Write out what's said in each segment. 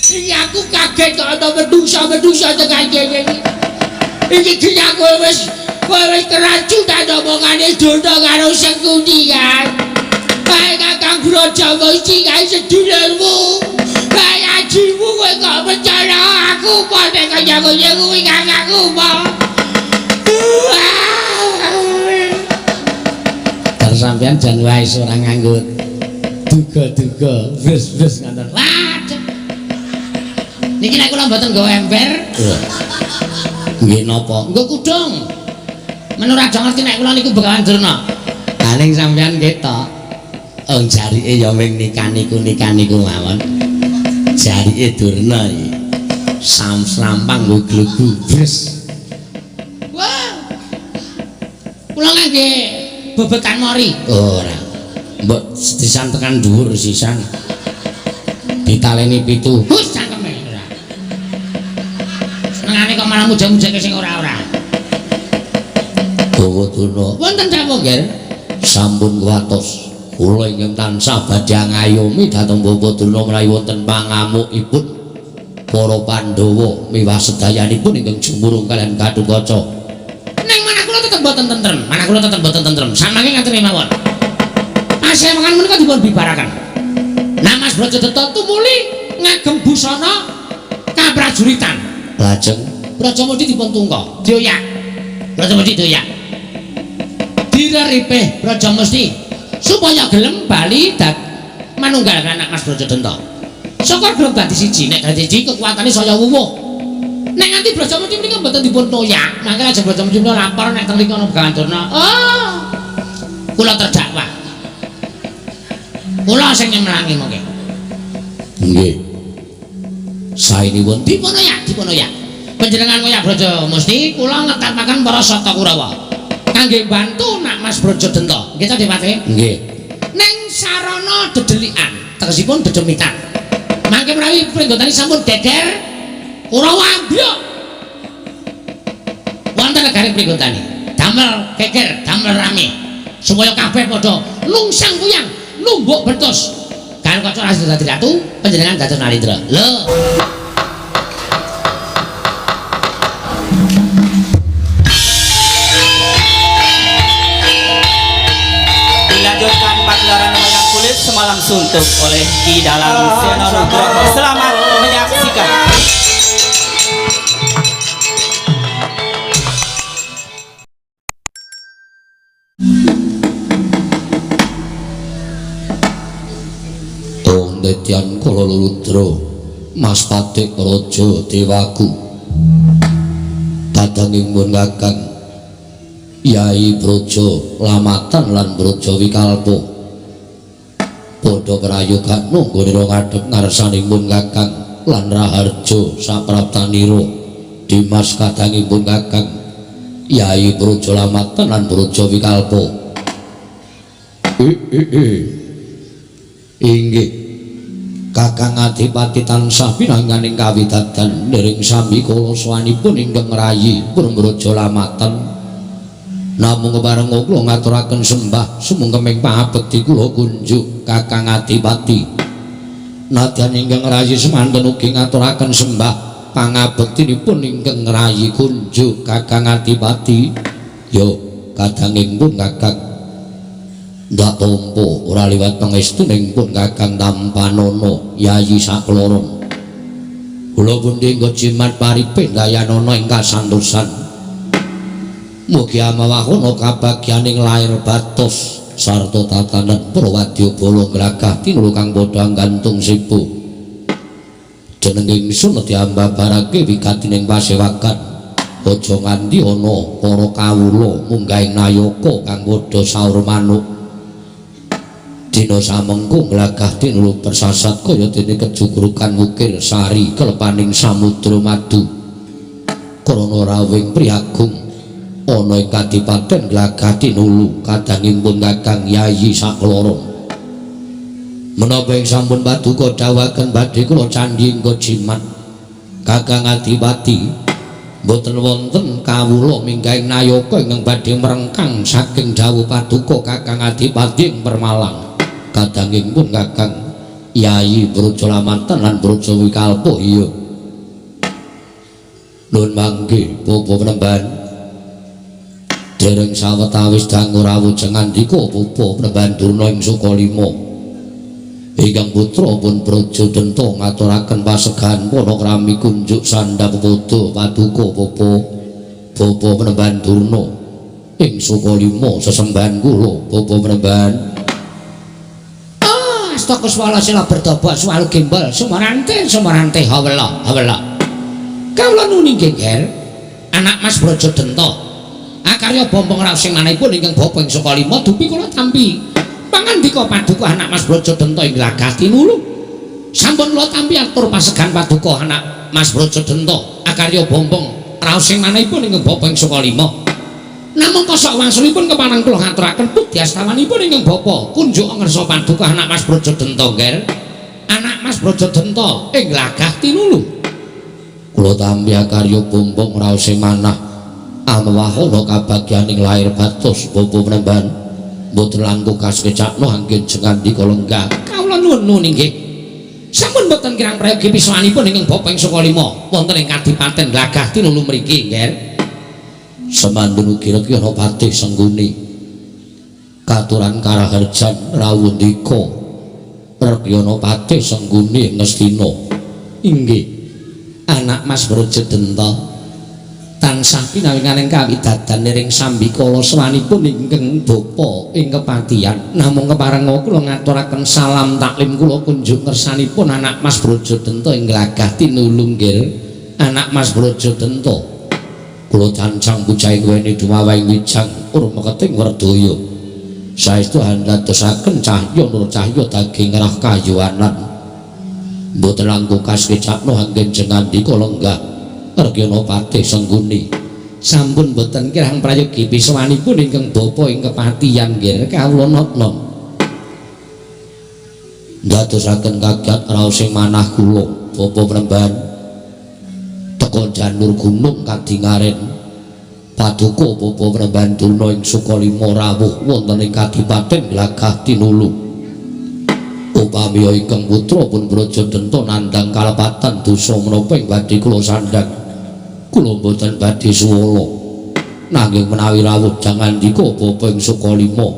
Iki aku kaget kok ana medusa tekan kene iki. Iki dia kowe wis keracunan omongane Dono karo Sengkuti kan. Bae Kakang Brajamusti kae sedulurmu. Bae ajimu kowe kok percaya aku apa nek kaya kuwi kakakku apa. Sampeyan jan wae ora nganggo duga-duga wis ngoten. Waduh. Niki nek kula mboten nggo ember. Nggih napa? Nggo kudung. Men ora aja ngerti nek kula niku Begawan Durna. Paling sampeyan ketok. Oh jarike ya wing nikah niku mawon. Jarike Durna iki. Sam-sampang nggo glugu wis. Wah. Kula nggih bebekan mori ora mbok sisan tekan dhuwur sisan ditaleni 7 hus cangkeme ora senengane kok malah muja-mujake sing ora-ora Dawa Durna wonten dawuh nggih sampun kuwatos kula ingkang tansah badhe ngayomi dhateng Dawa Durna menawi wonten pangamukipun para Pandhawa miwah sedayanipun ingkang jumurung kalian Gatotkaca boten tentrem, mana kula tetep boten tentrem. Samangke ngaten mawon. Asih mangan menika dipun bibaraken. Nah Mas Brajadata tumuli ngagem busana kaprajuritan. Lajeng Brajamusti dipun tungka, dioyak. Brajamusti dioyak. Direripih Brajamusti supaya gelem bali manunggalkan anak Mas Brajadata. Saka gelem dadi siji, nek dadi siji kekuatane saya wuwuh. Nek nganti Brajamusti menika mboten dipun toyak, mangke aja Brajamusti menika lapor nek teng rikana Begawan Durna. Oh. Kula terdakwa. Kula sing nyemelangi mengke. Nggih. Saenipun dipun oyak. Panjenengan ngoyak Brajamusti, kula ngetapaken para Sata Kurawa kangge bantu nak Mas Brajadanta. Nggih ta, Dipati? Nggih. Ning sarana dedelikan, tegesipun dedemitan. Mangke menawi pringgotane sampun deger Kurawa ambyuk wonten negari pringgotane damel geger damel rame supaya kabeh padha nungsang kuyang numbuk bentus Gatotkaca asring dadi ratu panjenengan dados Narendra lho dilanjutkan pagelaran wayang kulit semalam suntuk oleh Ki Dalang Sena Nugroho. Selamat menyaksikan. Dadian kala Ludra Mas Patik Raja Dewaku dadanging mun Kakang Yai Braja Lamatan lan Braja Wikalpa padha prayogan nunggone ngadhep ngarsaning mun Kakang lan Raharja sapraptanira Dimas kadanging mun Kakang Yai Braja Lamatan lan Braja Wikalpa inggih Kakang Adipati tansah pinanganing kawidadan nering sami kala sawanipun ingkang rayi Braja Lamatan namung kepareng kula ngaturaken sembah sumengkeming pangabekti kula kunjuk Kakang Adipati nadyan ingkang rayi semanten ugi ngaturaken sembah pangabektinipun ingkang rayi kunjuk Kakang Adipati yo kadanging pun Kakang ndak tampa ora liwat pangestuning pun Kakang Tampanana Yayi sakloron kula pundi nggo jimat paripin dayanana ing kasantosan mugi amawahono kabagyaning lair batos sarta tatanan prawadya bala gragah tinulu kang padha gantung sipu jeneng ingsun diambabarake wigatining pasewakan aja nganti ana para kawula munggahing nayaka kang padha saur manuk dina samengko glagah tinulu persasat kaya dene kejugrukan mukir sari kelepaning samudra madu krana rawing priagung ana ing kadipaten glagah tinulu kadangipun Kakang Yayi sakloron menapa ing sampun paduka dawuhaken badhe kula candhi engko jimat Kakang Adipati mboten wonten kawula minggahing nayaka ingkang badhe merengkang saking dawuh paduka Kakang Adipati ing Permalang kadangipun Kakang Yayi Brojolamatan lan Brojo Wikalpo iya. Nun mangke Bobo Penemban dereng sawetawis dangu rawuh ngandika Bobo Penemban Durna ing Sukalima ingkang putra pun Brojo Denta ngaturaken pasegan panakrami kunjuk sandhapada paduka Bobo Penemban Durna ing Sukalima sesembahan kula Bobo Penemban. Astaka swala sila bertobat swalu gembol sumarante hawela. Kawula nuni geger anak Mas Brojo Denta akarya bombong raos sing manahipun ingkang bapa ing Sukalima dupi kula tampi pangandika paduka anak Mas Brojo Denta ing Glagah Tinulung sampun kula tampi atur pasegan paduka anak Mas Brojo Denta akarya bombong raos sing manahipun ingkang bapa ing Sukalima namung kosok wangsulipun kepareng kula ngaturaken bukti astamanipun ingkang bapa kunjuk ngersa paduka anak Mas Brojo Denta ger anak Mas Brojo Denta ing Glagah Tinulung. Kula tampi karya bombong raos sing manah amwahana kabagyaning lair batos Bobo Penemban mboten langkung kasekecakno anggen jengandika lenggah. Kawula nuwun inggih sampun mboten kirang prayogi piswanipun ingkang bapa ing Sukalima wonten ing Kadipaten Glagah Tinulung mriki nggih. Semandun ugi ana patih sengguni katuran karaharjan rawuh ndika rekyana patih sengguni Ngastina inggih. Anak Mas Brojo Denta tansah pinawinganing kawidadan ing sambikala swanipun ingkang bapa ing kepatihan namung keparenga kula ngaturaken salam taklim kula kunjuk ngersanipun anak Mas Brojo Denta ing Glagah Tinulung nggih. Anak Mas Brojo Denta kula cancang pujaing weni dumawahing wijang urmeketing werdaya saestu handadosaken cahya nur cahya daging rah kayuwanan mboten langkung kasekecakno anggen jengandika lenggah rekyana patih sengguni sampun mboten kirang prayogi piswanipun ingkang bapa ing kepatihan nggih kawula nom ndadosaken kagat raos sing manah kula Bapa Penemban teka janur gunung kadingaren paduka Bapa Penemban Durna ing Sukalima rawuh wonten ing Kadipaten Glagah Tinulung. Upami ingkang putra pun Brojo Denta nandhang kalepatan dosa menapa ing badhe kula sandhang kula mboten badhe suwala nanging menawi rawuh jangandika bapa ing Sukalima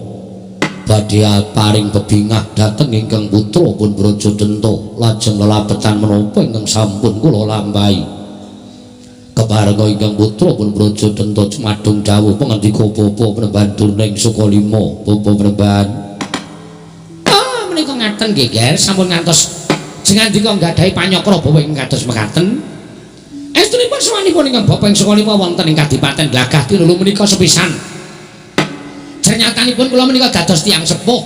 badhe paring bebingah dhateng ingkang putra pun Brojo Denta lajeng lelabetan menapa ingkang sampun kula lampahi keparenga ingkang putra pun Brojo Denta cumadung dawuh pangandika Bapa Penemban Durna ing Sukalima. Bapa Penemban menika ngaten nggih ger sampun ngantos jengandika nggadahi panyakra bapa ing kados mekaten estunipun sawanipun ingkang bapa ing Sukalima wonten ing Kadipaten Glagah Tinulung menika sepisan jernyatanipun kula menika dados tiyang sepuh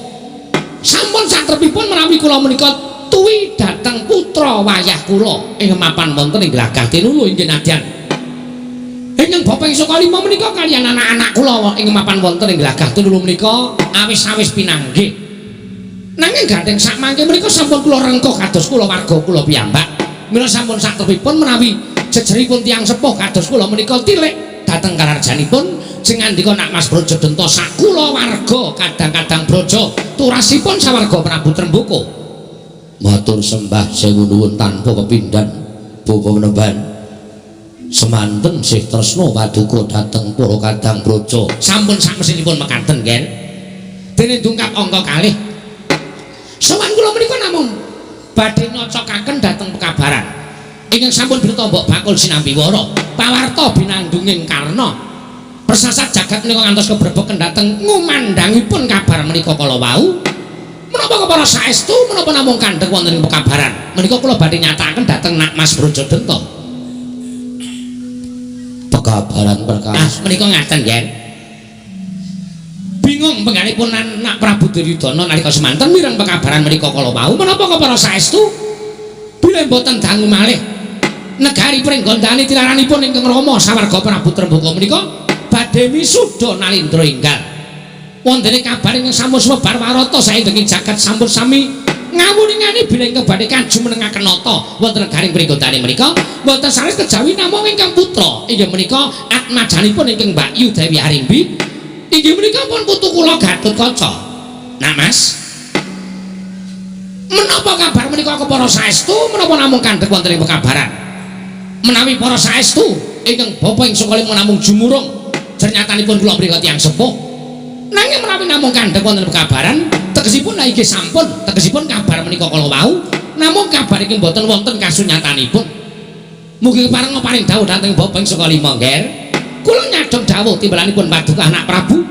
sampun satrepipun menawi kula menika tuwi dhateng putra wayah kula ing mapan wonten ing Glagah Tinulung inggih nadyan ingkang bapa ing Sukalima menika kaliyan anak-anak kula ing mapan wonten ing Glagah Tinulung menika awis-awis pinanggih. Nanging gandeng sak mangke menika sampun kula rengkuh kados kula warga kula piyambak. Mila sampun satrepipun menawi jejeripun tiyang sepuh kados kula menika tilik dhateng kararjanipun jengandika Nak Mas Brojo Denta sak kula warga kadang-kadang brojo turasipun sawarga Prabu Tremboko. Matur sembah sewu nuwun tanpa kepindhan Bapa Penemban. Semanten sih tresna paduka dhateng para kadang brojo. Sampun sakmesinipun mekaten nggih. Dene dungkap angka kalih sowan kula menika namung badhe nyocokaken dhateng pekabaran ingkang sampun bertombok bakul sinambi wara pawarta binandunging karna persasat jagat menika ngantos kebrebeken dhateng ngumandhangipun kabar menika kala wau menapa kepara saestu menapa namung kandheng wonten ing pekabaran menika kula badhe nyatakaken dhateng Nak Mas Brojo Denta. Pekabaran perkawis menika ngaten nggih. Bingung penggalipun Nak Prabu Duryudana nalika semanten mireng pekabaran menika kala wau menapa kepara saestu bilih boten dangu malih negari pringgondani tilaranipun ingkang Rama sawarga Prabu Tremboko menika badhe misuda nalindra enggal wondene kabar ingkang sampun sumebar warata saindenging jagat sampun sami ngawuningani bilih badhe kajumenengaken nata wonten negari pringgondani menika boten sanes kejawi namung ingkang putra inggih menika atmajanipun ingkang Mbakyu Dewi Arimbi inggih. inggih menika pun putu kula Gatotkaca. Nah Mas, menika ngaten nggih. Bingung penggalipun Nak Prabu Duryudana nalika semanten mireng pekabaran ingkang sampun sumebar warata saindenging jagat sampun sami ngawuningan bilih badhe kajumenengaken nata wonten negari pringgondani menika boten sanes kejawi namung ingkang putra inggih menika atmajanipun ingkang Mbakyu Dewi Arimbi inggih menika pun putu kula Gatotkaca. Nah Mas, Menapa kabar menika kepara saestu menapa namung kandhek wonten ing pekabaran? Menawi para saestu ingkang bapa ing sangka namung jumurung jernyatanipun kula mriki tiyang sepuh. Nanging menawi namung kandhek wonten pekabaran, tegesipun la inggih sampun, tegesipun kabar menika kala wau namung kabar iki mboten wonten kasunyatanipun. Mugi pareng paring dawuh dhateng bapa ing sangka lima ngger. Kula nyadong dawuh timbalanipun paduka anak Prabu.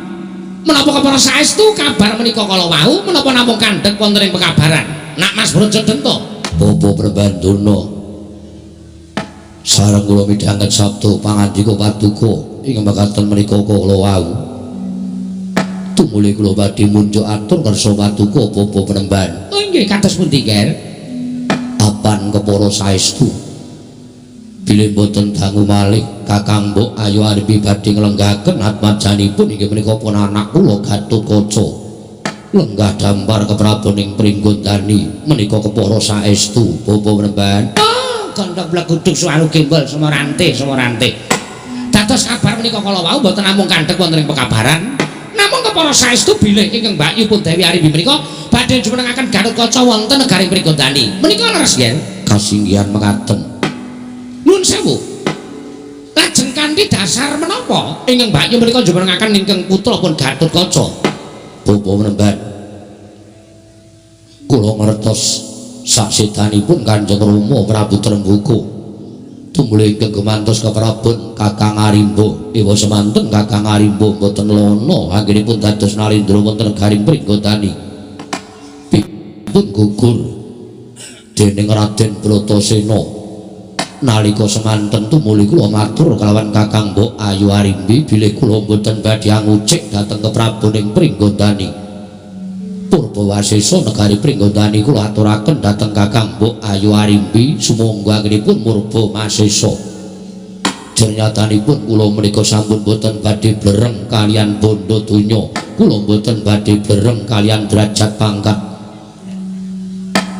Menapa kepara saestu kabar menika kala wau menapa namung kandhek wonten ing pekabaran? Nak Mas Brajadanta, Bapa Prabandana. Sareng kula midhanget sabda pangandika paduka ing mekaten menika kala wau. Tumuli kula badhe munjuk atur kersa paduka Bapa Penemban. Oh nggih kados pundi, Nger? Apan kepara saestu. Bilih boten dangu malih Kakang Mbok Ayu Arimbi badhe nglenggahaken atmajanipun inggih menika pun anak kula Gatotkaca. Lenggah dampar kepraboning Pringgondani menika kepara saestu Bapa Penemban. Oh, kandhang blaguduk suwalu gembel semorante. Dados kabar menika kala wau boten namung kandhek wonten ing pekabaran, namung kepara saestu bilih ingkang Mbakyu pun Dewi Arimbi menika badhe jumenengaken Gatotkaca wonten negaring Pringgondani. Menika leres nggih. Kasinggihan mekaten. Nuwun sewu. Lajeng kanthi dasar menapa ingkang Mbakyu menika jumenengaken ingkang putra pun Gatotkaca? Bapa Penemban, kula ngertos sasedanipun Kanjeng Rama Prabu Tremboko tumuli ingkang gumantos keprabon Kakang Arimba ewa semanten Kakang Arimba boten lono anggenipun dados nalindra wonten negaring Pringgondani pun gugur dening Raden Bratasena. Nalika semanten tumuli kula matur kalawan Kakang Mbok Ayu Arimbi bilih kula mboten badhe ngucik dhateng kepraboning Pringgondani. Purbawasesa negari Pringgondani kula aturaken dhateng Kakang Mbok Ayu Arimbi sumangga anggenipun murba masesa. Jernyatanipun kula menika sampun boten badhe blereng kalian bondo donya, kula boten badhe blereng kalian derajat pangkat.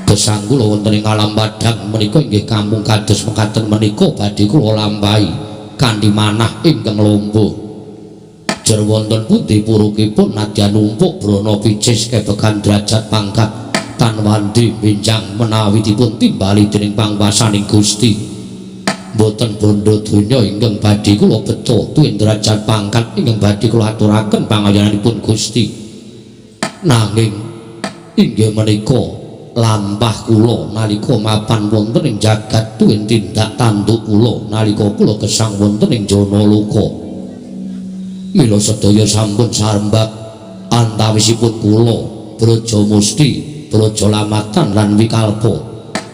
Gesang kula wonten ing alam padang menika inggih kampung kados mekaten menika badhe kula lampahi kanthi manah ingkang lomba. Jer wonten pundi purukipun nadyan numpuk brana picis kebekan derajat pangkat tan wandi benjang menawi dipun timbali dening pangwasaning Gusti. Boten bondo donya ingkang badhe kula beto tuwin derajat pangkat ingkang badhe kula aturaken pangayananipun Gusti. Nanging inggih menika lampah kula nalika mapan wonten ing jagat tuwin tindak tanduk kula nalika kula gesang wonten ing Janaloka. Mila sedaya sampun sarembak antawisipun kula Brajamusti, Brajalamatan lan Wikalpa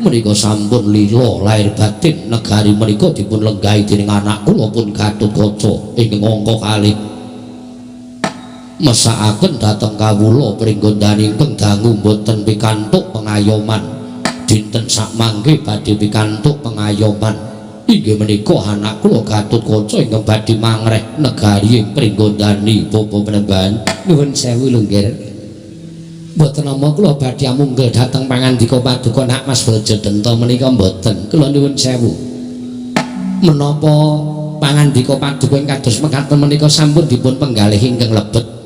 menika sampun lila lair batin negari menika dipun lenggahi dening anak kula pun Gatotkaca ing angka kalih. Mesakaken dhateng kawula Pringgondani ingkang dangu boten pikantuk pengayoman dinten sak mangke badhe pikantuk pengayoman inggih menika anak kula Gatotkaca ingkang badhe mangreh negari Pringgondani. Bapa Penemban, nuwun sewu lho nggih. Mboten nama kula badhe munggel dhateng pangandika paduka Nak Mas Brajadanta menika mboten. Kula nuwun sewu. Menapa pangandika paduka ing kados mekaten menika sampun dipun penggalih ingkang lebet.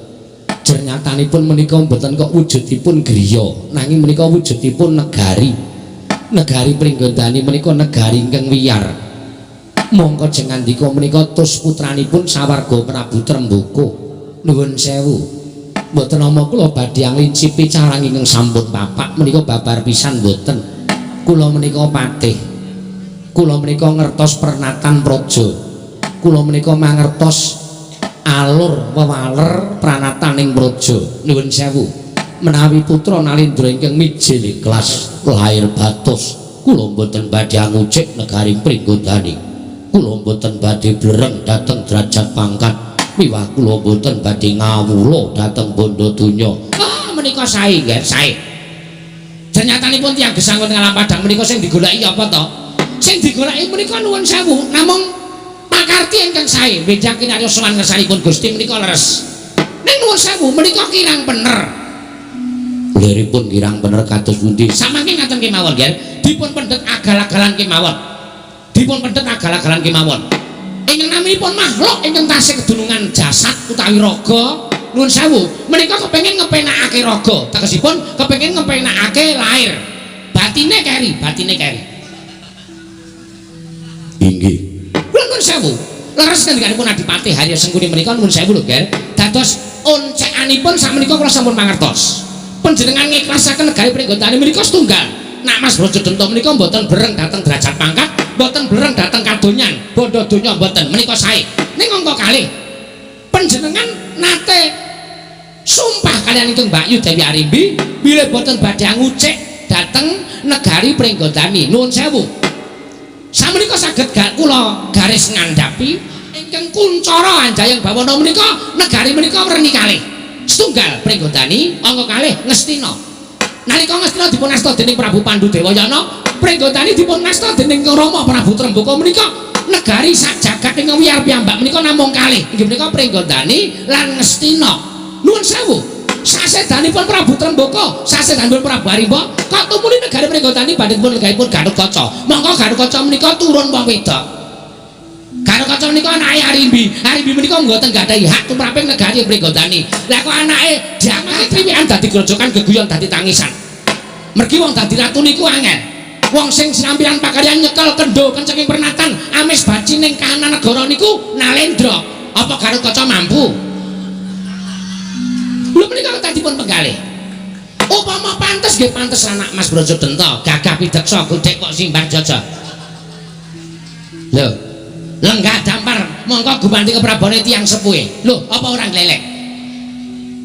Jernyatanipun menika mboten kok wujudipun griya, nanging menika wujudipun negari. Negari Pringgondani menika negari ingkang wiyar. Mongko jengandika menika tus putranipun sawarga Prabu Tremboko. Nuwun sewu. Mboten nama kula badhe nglincipi carang ingkang sampun papak menika babar pisan mboten. Kula menika patih. Kula menika ngertos pernatan praja. Kula menika mangertos alur wewaler pranataning praja. Nuwun sewu. Menawi putra Nalindra ingkang mijil ikhlas lair batos, kula mboten badhe ngucik negari Pringgondani. Kula mboten badhe blereng dhateng derajat pangkat. Miwah kula mboten badhe ngawula dhateng bondo donya. Ah menika sae nggih, sae. Jernyatanipun tiyang gesang wonten alam padang menika sing digoleki apa to? Sing digoleki menika nuwun sewu, namung pakarti ingkang sae benjang kinarya sowan ngersanipun Gusti menika leres. Ning nuwun sewu menika kirang bener. Liripun kirang bener kados pundi? Samangke ngaten kemawon nggih. Dipun pendhet agal-agalan kemawon. Dipun pendhet agal-agalan kemawon. Ingkang naminipun makhluk ingkang tasih kedunungan jasad utawi raga nuwun sewu menika kepengin ngepenakake raga tegesipun kepengin ngepenakake lair batine keri inggih kula nuwun sewu leres ngendikanipun Adipati Harya Sengkuni menika nuwun sewu lho Ger dados oncekanipun sakmenika kula sampun mangertos panjenengan ngiklasaken negari Pringgondani menika setunggal nak Mas Brajadanta menika mboten bereng dhateng derajat pangkat mboten bereng dhateng kadonyan bondo donya mboten menika sae ning angka kalih panjenengan nate sumpah kalian ingkang Mbak Yu Dewi Arimbi bilih boten badhe ngucik dhateng negari Pringgondani nuwun sewu samenika saged kula garis ngandhapi ingkang kuncara Anjayang Bawana menika negari menika werni kalih setunggal Pringgondani angka kalih Ngastina nalika Ngastina dipun asta dening Prabu Pandudewayana Pringgondani dipun asta dening Rama Prabu Trembaka menika negari sak jagat ingkang wiyar piyambak menika namung kalih inggih menika Pringgondani lan Ngastina nuwun sewu sasedanipun Prabu Trembaka sasedanipun Prabu Harimba kok tumuli negari Pringgondani badhe pun negahipun Gatotkaca mongko Gatotkaca menika turun wong wedok Gatotkaca menika anake Arimbi menika mboten gadhahi hak tumraping negari Pringgondani lha kok anake diangkat triwikan dadi grojokan geguyon dadi tangisan mergi wong dadi ratu niku angel wong sing sinampiran pakaryan nyekel kendho kencenging pernatan amis baci ning kahanan negara niku Nalendra apa Gatotkaca mampu lho menika tadipun penggalih upama pantes nggih pantes anak Mas Brajadanta gagah pideksa godhek kok simbar jaja lho lenggah dampar mongko gumanti keprabone tiyang sepuhe lho apa orang glelek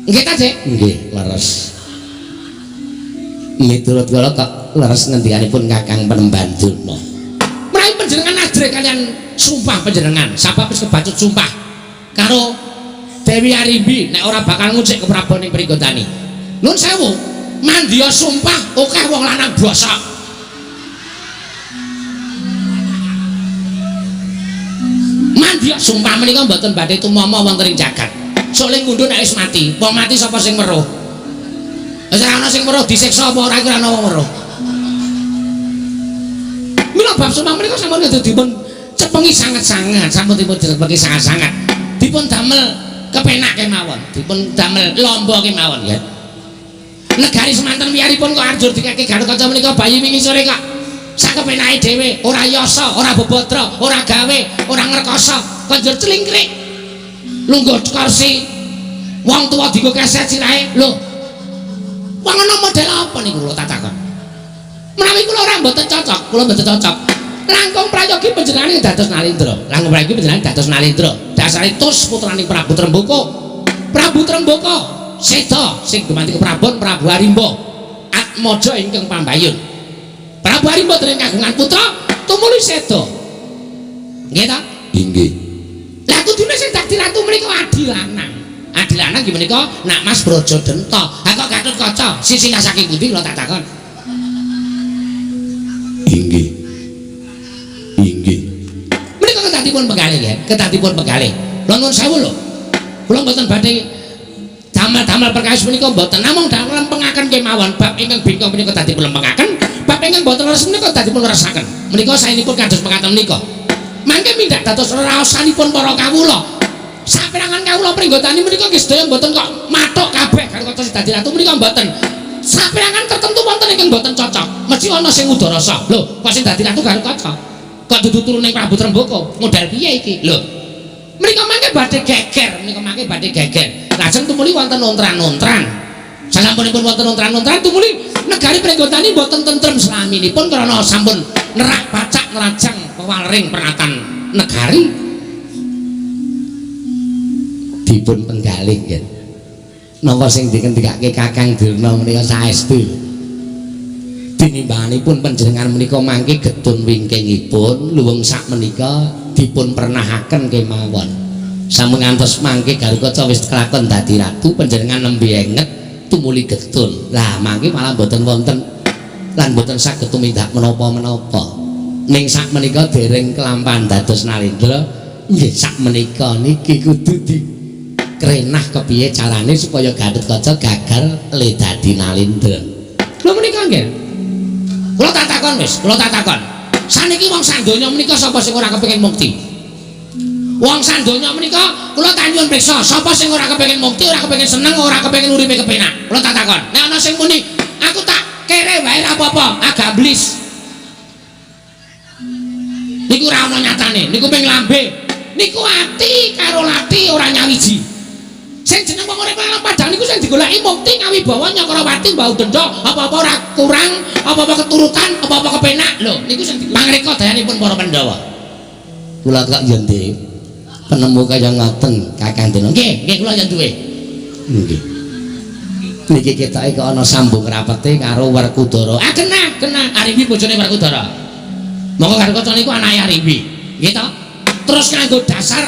nggih ta Dik nggih leres miturut kula kok leres ngendikanipun Kakang Penemban Durna menawi panjenengan ajrih kalian sumpah panjenengan sabab wis kebacut sumpah karo Dewi Arimbi nek ora bakal ngucik keprabone Pringgondani nuwun sewu mandya sumpah akeh wong lanang bosok mandya sumpah menika mboten badhe tumama wonten ing jagat soling ngundhuh nek wis mati wong mati sapa sing weruh wis ora ana sing weruh disiksa apa ora kira ana wong weruh mila bab sumpah menika sampun dipun cepengi sangat-sangat sampun dipun cepengi sangat-sangat dipun damel kepenak kemawon dipun damel lomba kemawon ya negari semanten wiyaripun kok arjur dikake Gatotkaca menika bayi wingi sore kok sak kepenake dhewe ora yasa ora bebodro ora gawe ora ngrekoso konjur celingkrik lungguh kursi wong tuwa dienggo keset sirahe lho wong ana model apa niku kula takon menawi kula ora mboten cocok kula mboten cocok langkung prayogi panjenengan dados Nalendra langkung prayogi panjenengan dados Nalendra dasare tus putraning Prabu Trembaka seda sing gumanti keprabon Prabu Harimba Atmaja ingkang pambayun Prabu Harimba dereng kagungan putra tumuli seda nggih ta inggih lah kudune sing dadi ratu menika adi lanang nggih menika nak Mas Brajadanta ha kok Gatotkaca sisih saking pundi kula tak takon inggih menika ketatipun penggalih ya ketatipun penggalih nuwun sewu lho kula mboten badhe damel perkawis menika mboten namung dalam pengaken kemawon bab ingkang bingka menika dipun lempengaken bab ingkang mboten leres menika dipun leresaken menika saenipun kados mekaten menika mangke mindhak dados raosanipun para kawula saperangan kawula Pringgondani menika nggih sedaya mboten kok mathuk kabeh Gatotkaca sing dadi ratu menika mboten saperangan tertentu wonten ingkang mboten cocok mesti ana sing udarasa lho kok sing dadi ratu Gatotkaca kok dudu turuning Prabu Trembaka modal piye iki lho menika mangke badhe geger lajeng tumuli wonten ontran-ontran sasampunipun wonten ontran-ontran tumuli negari Pringgondani boten tentrem slaminipun karena sampun nerak pacak nerajang pewaring pernatan negari dipun penggalih nggih napa sing dikendikake Kakang Durna menika saestu tinimbanganipun panjenengan menika mangke getun wingkingipun luwung sak menika dipun pernahaken kemawon sampun ngantos mangke Gatotkaca wis kelakon dadi ratu panjenengan nembe enget tumuli getun lah mangke malah mboten wonten lan mboten saged tumindak menapa-menapa ning sak menika dereng kelampahan dados Nalendra nggih sak menika niki kudu dikrenah kepiye carane supaya Gatotkaca gagal le dadi Nalendra lho menika nggih kula tak takon wis kula tak takon saniki wong sak donya menika sapa sing ora kepengin mukti Wong sandonya menika kula tanyun priksa, sapa sing ora kepengin mukti, ora kepengin seneng, ora kepengin uripe kepenak. Kula tak takon. Nek ana sing muni, aku tak kere wae ora apa-apa, agak blis. Niku ora ana nyatane, niku ping lambe. Niku ati karo lati ora nyawiji. Sing jeneng wong urip lan padhang niku sing digoleki mukti ngawibawa Nyakrawati mbau denda, apa-apa ora kurang, apa-apa keturutan, apa-apa kepenak. Lho, niku sing mangreka dayanipun para Pandhawa. Kula kok yen penemu kaya ngaten Kakang Dena. Nggih kula yen duwe. Nggih. Niki ketoke kok ana sambung rapete karo Werkudara. Ah kena Arimbi bojone Werkudara. Monggo Garkaca niku anake Arimbi. Nggih to? Terus nganggo dasar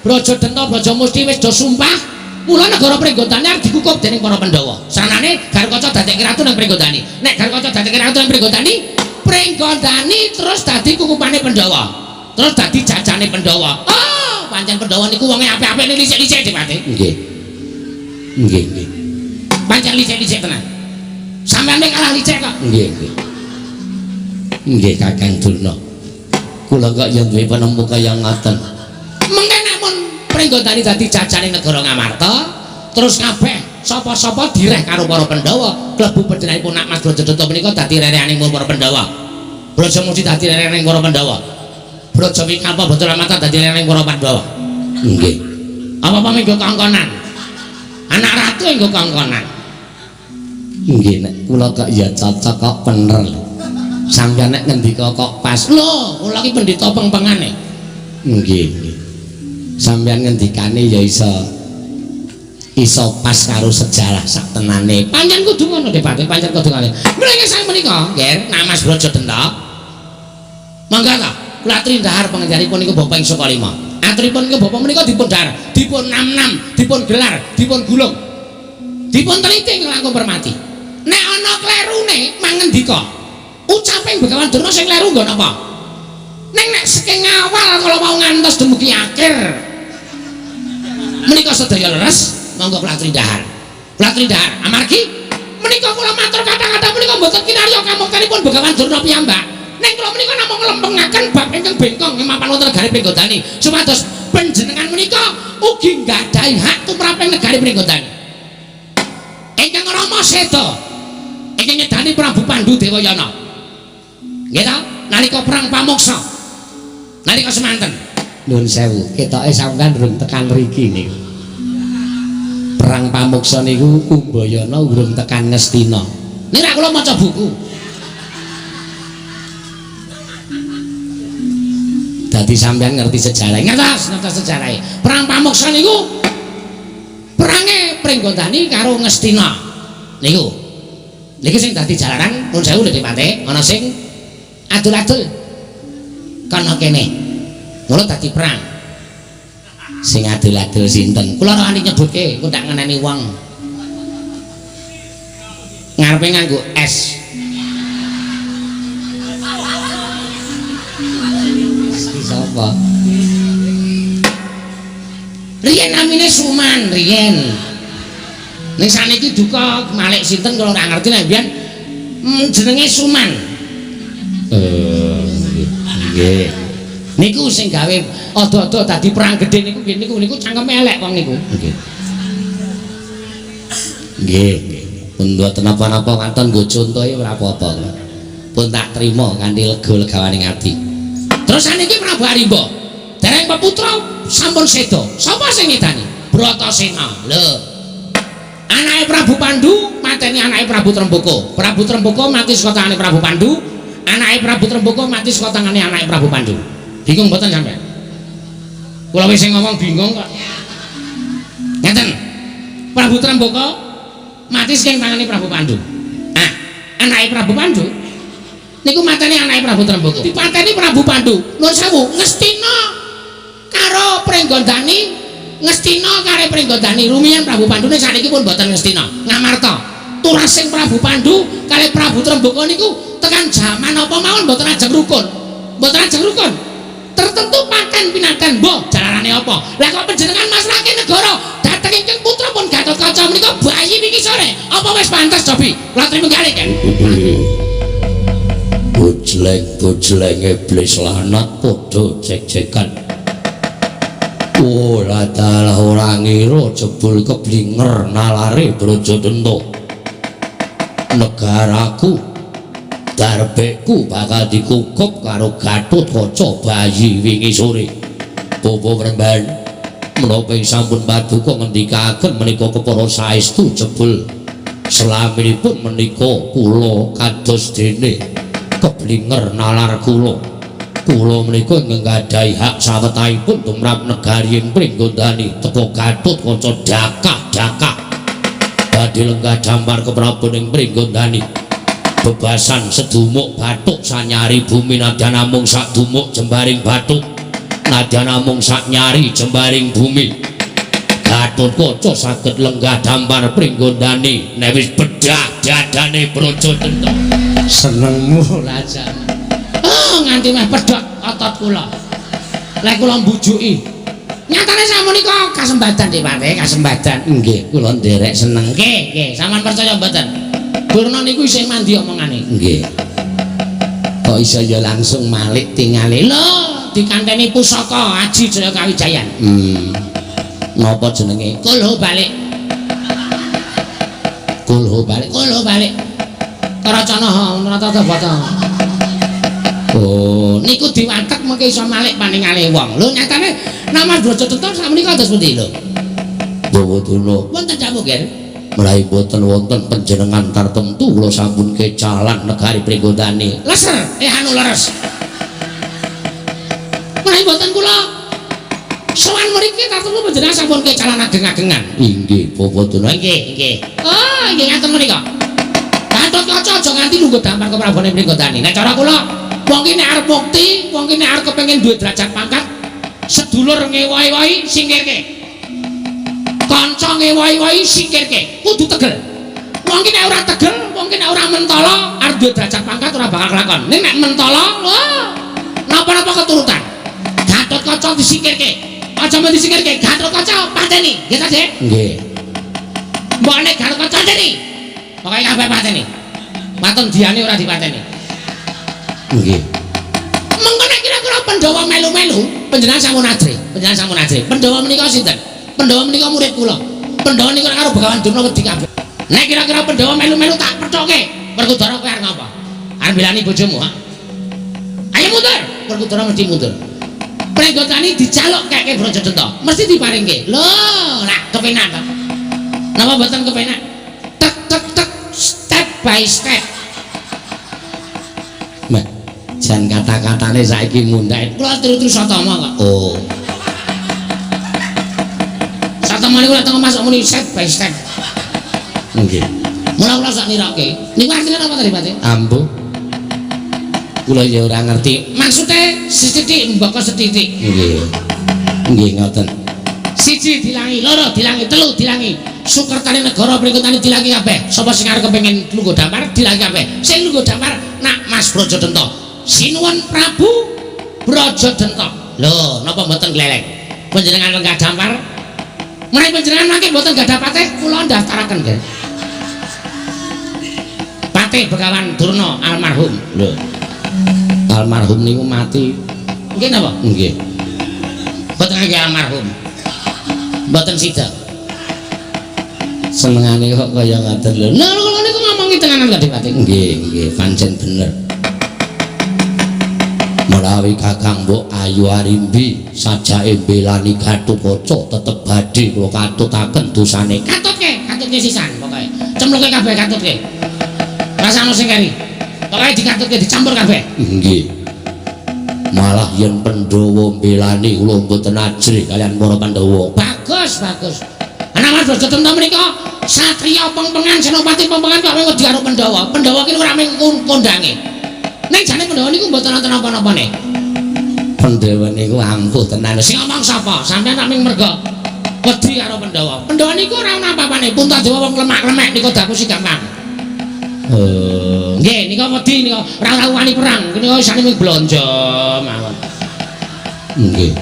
Brajadenta Brajamusti wis do sumpah, mula negara Pringgondani arep dikukup dening para Pandhawa. Sanane Garkaca dadekke ratu nang Pringgondani. Nek Garkaca dadekke ratu nang Pringgondani terus dadi kukupane Pandhawa. Terus dadi jajane Pandhawa. Oh, pancen Pandhawa niku wonge apik-apik licik-licik Dipati. Nggih. Pancen licik-licik tenan. Sampeyan nek kalah licik kok. Nggih Kakang Durna. Kula kok yen duwe penemu kaya ngaten. Mengke namun Pringgondani dadi jajane negara Ngamarta, terus kabeh sapa-sapa direh karo para Pandhawa, klebu pedhenanipun Nak Mas Brajadanta menika dadi rerehanipun para Pandhawa. Brajamusti dadi rerehaning para Pandhawa. Brajawikampa Baturamata dadi rerehaning para Pandhawa. Nggih. Apa-apa mengko kongkonan. Anak ratu engko kongkonan. Nggih nek kula kok ya cocok kok bener. Sampeyan nek ngendika kok pas. Lho, kula iki pendhita pengpengane. Nggih. Sampeyan ngendikane ya iso pas karo sejarah sak tenane. Pancen kudu ngono Dipati, pancen kudu ngono. Mriki sang menika, nggih, Nak Mas Brajadanta. Mangga ta, kula trindhahar pangendikanipun niku Bapak ing Saka Lima. Aturipun niku Bapak menika dipun dhahar, dipun nam-nam, dipun gelar, dipun gulung. Dipun teliti langkung permati. Nek ana klerune mangendika ucaping Begawan Durna sing kleru nggon apa? Nek saking awal kalau mau ngantos dumugi akhir menika sedaya leres, monggo kula trindhahar. Kula trindhahar amargi menika kula matur kata-kata menika mboten kinarya kamuktanipun Begawan Durna piyambak. Nek kula menika namung nglempengaken bab ingkang bengkong mapan wonten negari Pringgondani supados panjenengan menika ugi nggadahi hak tumraping negari Pringgondani. Ingkang Rama seda ingkang nyedani Prabu Pandhu Dewayana. Nggih ta? Nalika perang pamuksa. Nalika semanten. Nuwun sewu, ketoke sampeyan durung tekan mriki niku. Perang pamuksa niku Kumbayana urung tekan Ngastina. Nek kula maca buku. Dadi sampeyan ngerti sejarah. Ngertos sejarahe. Perang pamuksa niku perange Pringgondani karo Ngastina. Niku. Niki sing dadi jalaran nuwun sewu lho Dipati, ana sing adul-adul kana kene mula dadi perang sing adul-adul sinten kula ora wani nyebutke engko ndak ngeneni wong ngarepe nganggo es sapa riyen namine Suman riyen ning saniki duka Malik sinten kula ora ngerti nek mbiyen jenenge Suman. Nggih. Niku sing gawe ada-ada dadi perang gedhe niku cangkeme elek wong niku. Nggih. Nggih. Pun mboten napa-napa kanton nggo contohe ora apa-apa. Pun tak trima kanthi lega-legawaning ati. Terus saniki Prabu Arimba. Dereng peputra sampun seda. Sapa sing ngedani? Bratasena. Lho. Anake Prabu Pandhu mateni anake Prabu Trembaka. Prabu Trembaka mati saka tangane Prabu Pandhu. Anake Prabu Trembaka mati saka tangane anake Prabu Pandhu. Bingung mboten sampean? Kula wis ngomong bingung kok. Ngeten. Prabu Trembaka mati saking tangane Prabu Pandhu. Ah, anake Prabu Pandhu niku mateni anake Prabu Trembaka. Dipateni Prabu Pandhu. Nuwun sewu, Ngastina karo Pringgondani, Ngastina karo Pringgondani. Rumiyin Prabu Pandhu nek saniki pun mboten Ngastina, Ngamarta. Turasing Prabu Pandhu kali Prabu Trembaka niku tekan jaman apa mawon mboten ajeng rukun. Mboten ajeng rukun. Tertentu pakan pinakan mbah jalarane apa? Lah kok panjenengan masrahke negara dateng ingkang putra pun Gatotkaca menika bayi niki sore. Apa wis pantes Jobi? Kula trimo kalih kan. Bojleng-bojleng iblis lanat padha jek-jekan. Ora dalah ora ngira jebul keblinger nalare Brajadanta. Negaraku darbekku bakal dikukup karo Gatotkaca bayi wingi sore. Bapa Wremban menapa sampun paduka ngendikaken menika kepara saestu jebul selaminipun menika kula kados dene keblinger nalar kula menika nggadahi hak sawetahipun tumrap negari ing Pringgondani teka Gatotkaca dakah badhe lenggah dampar keprabon ing Pringgondani bebasan sedumuk bathuk sanyari bumi nadyan namung sak dumuk jembaring bathuk nadyan namung sak nyari jembaring bumi Gatotkaca saged lenggah dampar Pringgondani nek wis bedah dadane Brajadanta. Senengmu rajan. Nganti meh pedhot otot kula. Lek kula mbujuki. Nyatane sapunika kasembadan Dewate, kasembadan. Nggih, kula nderek seneng. Nggih, sampean percaya mboten? Durna niku isih mandi omongane. Nggih. Kok iso ya langsung malik tingale. Lho, dikanteni pusaka Aji Jaya Kawijayan. Napa jenenge? Kulhu balik. Karacana nata bata. Oh, niku diwatek mengke iso malik paningale wong. Lho nyatane nama Brajadanta sakmenika kados pundi lho? Bawatuna. Wonten dawuh nggih. Mulai boten wonten panjenengan tartemtu kula sampun kecalan negari Pringgondani. Leser, anu leres. Mulai boten kula sowan mriki tartemtu panjenengan sampun kecalan ageng-agengan. Inggih, Bawatuna. Nggih. Oh, nggih ngaten menika. Gatotkaca aja nganti lungguh dampar keprabone Pringgondani. Nek cara kula wong ki nek arep mukti, wong ki nek arep kepengin duwe derajat pangkat, sedulur ngewohi-wohi singkirke. Kanca ngewohi-wohi singkirke. Kudu tegel. Wong ki nek ora tegel, wong ki nek ora mentala, arep duwe derajat pangkat ora bakal kelakon. Nek mentala, wah, napa-napa keturutan. Gatotkaca disingkirke. Aja men disingkirke, Gatotkaca pateni. Nggih ta, Dik? Nggih. Mbok nek Gatotkaca pateni. Pokoke kabeh pateni. Maton diane ora dipateni. Nggih. Mengko nek kira-kira Pandhawa melu-melu, panjenengan sampun ajri. Pandhawa menika sinten? Pandhawa menika murid kula. Pandhawa niku karo Begawan Durna wedi kabeh. Nek kira-kira Pandhawa melu-melu tak pethoke, Werkudara kowe arep ngapa? Arep belani bojomu, ha? Ayo mundur, Werkudara mesti mundur. Pringgondani dijaluk keke Brajadanta, mesti diparingke. Lho, nak kepenak to. Napa mboten kepenak? Tek step by step. Jan kata-katane saiki mundhak. Kula terus satama kok. Oh. Satama niku lek teng masuk muni step by step. Nggih. Mula-mula sak nirake. Niku artine napa to, Pak? Ambuh. Kula ya ora ngerti. Maksude sithik mbaka sethithik. Nggih. Nggih ngoten. Siji dilangi, loro dilangi, telu dilangi. Sukertane negara Pringgondani dilangi kabeh. Sapa sing arep kepengin lungguh dampar dilangi kabeh. Sing lungguh dampar nak Mas Brajadanta. Sinuwun Prabu Brajadanta. Lho, napa mboten gleleng? Panjenengan lenggah dampar. Menawi panjenengan mangke mboten gadah patih, kula ndaftaraken nggih. Patih Begawan Durna almarhum. Lho. Almarhum niku mati. Nggih napa? Nggih. Mboten nggih almarhum. Mboten sida. Senengane kok kaya ngaten lho. Lha kula niku ngomongi tenanan Kadipati. Nggih, pancen bener. Menawi Kakang Mbok Ayu Arimbi sajake mbelani Gatotkaca tetep badhe kula katutaken dosane. Katutke sisan pokoke. Cemluke kabeh katutke. Rasane sing keri. Pokoke dikatutke dicampur kabeh. Nggih. Malah yen Pandhawa mbelani kula mboten ajrih kalian para Pandhawa. Bagus. Ana Mas Brajadanta menika satriya pengpengan senopati pengpengan kok wedi karo Pandhawa. Pandhawa ki ora mung kondange. Nek jane Pandhawa niku mboten wonten apa-apane. Pandhawa niku ampuh tenan. Sing ngomong sapa? Sampeyan tak ming merga wedi karo Pandhawa. Pandhawa niku ora ana apa-apane. Puntadewa wong lemak-lemek niku dakusi gampang. Nggih, nika wedi nika ora tau wani perang. Nika isane ming blanja mawon. Nggih.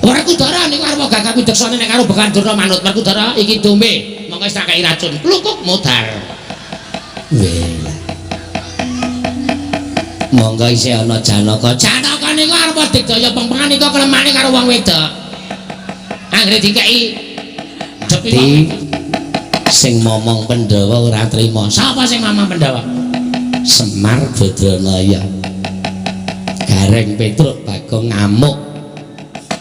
Werkudara niku arep gagah widaksana nek karo Begawan Durna manut. Werkudara iki dombe, mongko wis tak kei racun. Plukuk modar. Nggih. Monggo isih ana Janaka. Janaka niku arep digdaya pengpengan nika kelemane karo wong wedok. anggere dikeki Depti sing momong Pandhawa ora trima. Sapa sing momong Pandhawa? Semar Badranaya. Gareng Petruk Bagong ngamuk.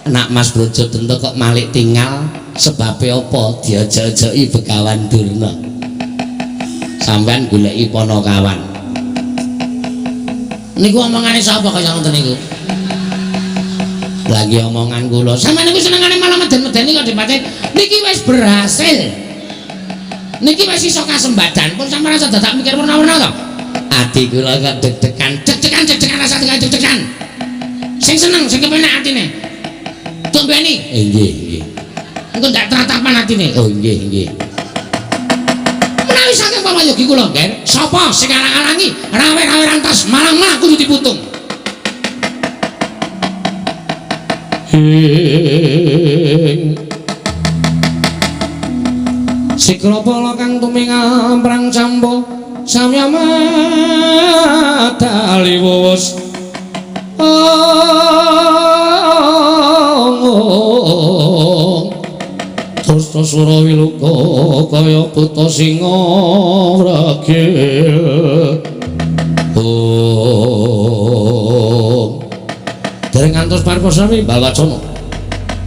Anak Mas Brajadanta kok malik tinggal sebabe apa? Diajak-ajaki Begawan Durna. Sampeyan goleki Panakawan. Niku omongane sapa kaya ngoten niku? Lagi omongan kula. Sampeyan niku senengane malah meden-medeni kok dipaten. Niki wis berhasil. Niki wis iso kasembadan. Pun sampeyan rasa dadak mikir werna-werna to. Ati kula kok deg-degan rasa deg-degan. Sing seneng, sing kepenak atine. Tumbeni. Nggih, nggih. Engko ndak tratapan atine. Oh, nggih, nggih. Menawi saking pawayogi kula, Nger, sapa sing alang-alangi rawe-rawe rantas malang-malang kudu diputung. Sikrapala kang tumingal perang campo samyama daliwos Trusna Surawiluka kaya buta singa ragil dereng ngantos parposami Balwacana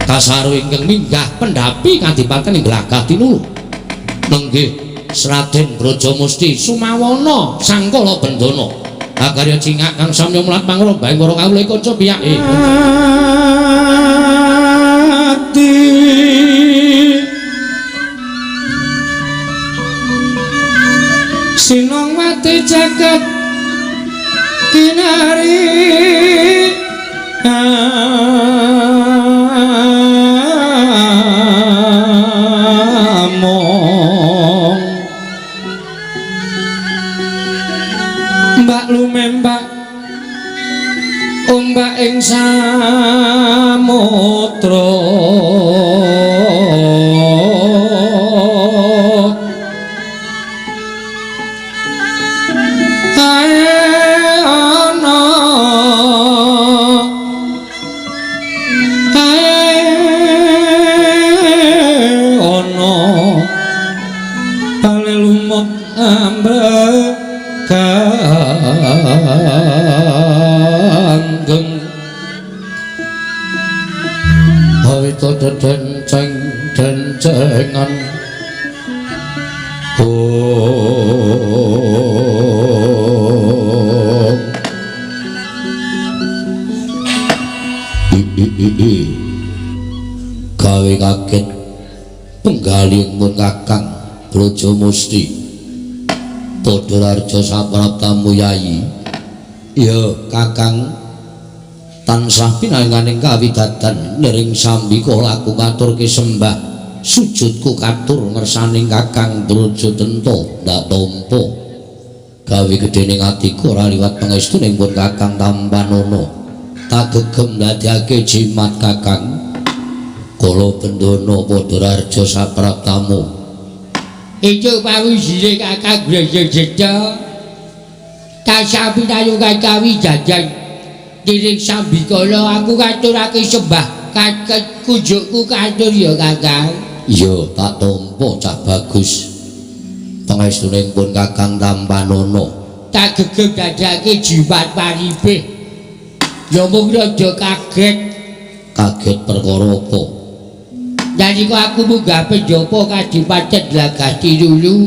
kasaru ingkang minggah pendhapi kadipaten ing Glagah Tinulu nenggih Sraden Brajamusti Sumawana Sangkala Bendana agarya cingak kang samya mulat pangrobahing para kawula kanca piyake ati sinong mati jagat kinari among mbak lumembak ombak ing samudra kanggeng awita denceng dencengan gawe kaget penggaling mun Kakang Brajamusti Padhararja sapraptamu Yayi. Ya Kakang tansah pinanganing kawidadan nering sambika laku ngaturke sembah sujudku katur ngersaning Kakang Brajadanta ndak tampa gawe gedhening atiku ora liwat pangestuning pun Kakang Tampanana tak gegem ndadekake jimat Kakang Kala Bendana Padhararja sapraptamu. Ijo pawujine Kakang Brajadanta kasapi tayungan kawidadan nering sambikala aku ngaturake sembah kaket kunjukku katur ya Kakang. Iya tak tampa cah bagus pangestuning pun Kakang Tampanana tak gegem dadake jimat paripe ya mung rada kaget perkara apa? Nalika aku munggah penjapa Kadipaten Glagah Tinulu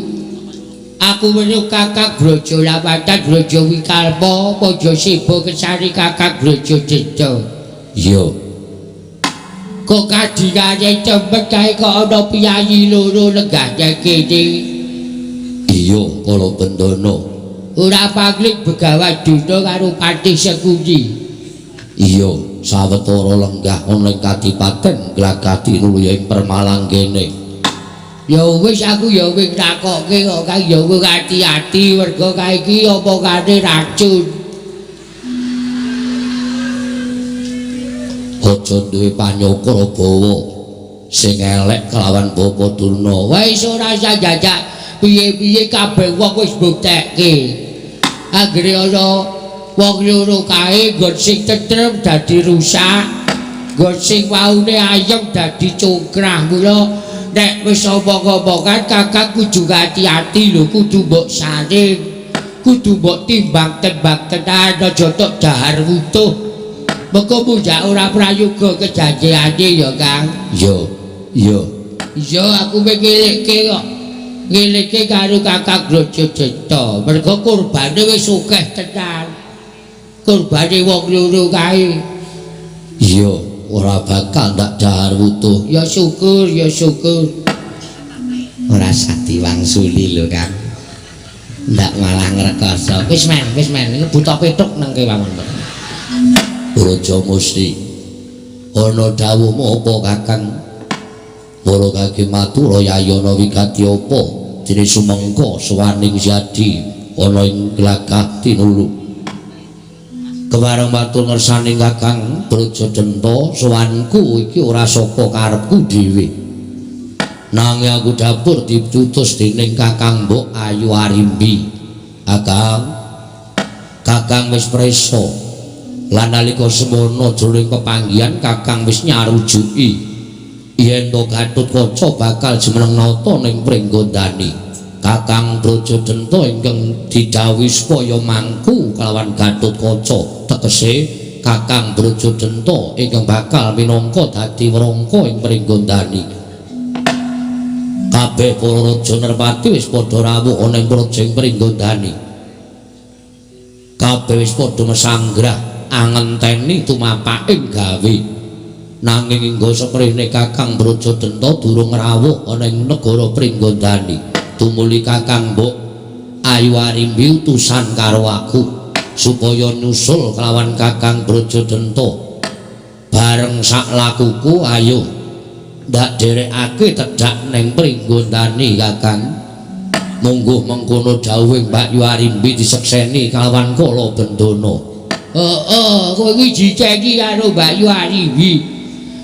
aku weruh Kakang Brajalamatan Brajawikalpa Padha Seba Kesari Kakang Brajadanta. Iya kok kadingane cepet kae kok ana piyayi loro lenggah kene. Iya Kala Bendana ora pangling Begawan Durna karo Patih Sekuni. Iya sawetara lenggah ana ing Kadipaten Glagah Tinulu ing Permalang kene. Ya wis aku ya wis takokke kok Kang ya wis ati-ati mergo kae iki apa kane racun. Aja duwe panyokra bawa sing elek kelawan Bapa Durna. Wis ora usah jajak piye-piye kabeh wong wis mbuktekke. Anggere ana wong loro kae nggon sing tentrem dadi rusak Nggo sing waune ayem dadi congkrah mula nek wis omong-omongan Kakang kudu hati-hati lho, kudu mbok saring, kudu mbok timbang-timbang tenan aja tok dahar wutuh. Mengko munjak ora prayoga kejanjiane ya Kang. Iya aku ngelikke kok. Ngelikke karo Kakang Brajadanta. Mergo kurbane wis akeh tenan. Kurbane wong loro kae. Iya, ora bakal tak dahar wutuh. Ya syukur. Ora sati wangsuli lho Kang. Ndak malah ngrekoso. Wis men, iki buta petuk nang kewangan. Raja Musti. Ana dawuhmu apa Kakang? Para kaki matur yayana wigati apa? Dene sumengko sowaning Yadi ana ing glagah tinulu. Kewareng matur ngersani Kakang Brajadanta, sowanku iki ora saka karepku dhewe. Nanging aku dapur ditutus dening Kakang Mbok Ayu Arimbi. Kakang wis presa. Lan nalika semono jroning pepanggihan Kakang wis nyarujuki yen to Gatotkaca bakal jumeneng nata ning Pringgondani. Kakang Brajadanta ingkang didhawuhi supaya mangku kelawan Gatotkaca, tegese Kakang Brajadanta ingkang bakal minangka dadi wrangka ing Pringgondani. Kabeh para raja Nerpati wis padha rawuh ana ing projeng Pringgondani. Kabeh wis padha mesanggrah angenteni tumapaking gawe. Nanging inggo seprene Kakang Brajadanta durung rawuh ana ing negara Pringgondani. Tumuli Kakang Mbok Ayu Arimbi utusan karo aku supaya nyusul kelawan Kakang Brajadanta. Bareng sak lakuku ayo ndak derekake tedhak ning Pringgondani Kakang. Mungguh mengkono dawuhing Mbak Ayu Arimbi disekseni kelawan Kala Bendana. Kowe iki diceki karo Mbak Ayu Arimbi.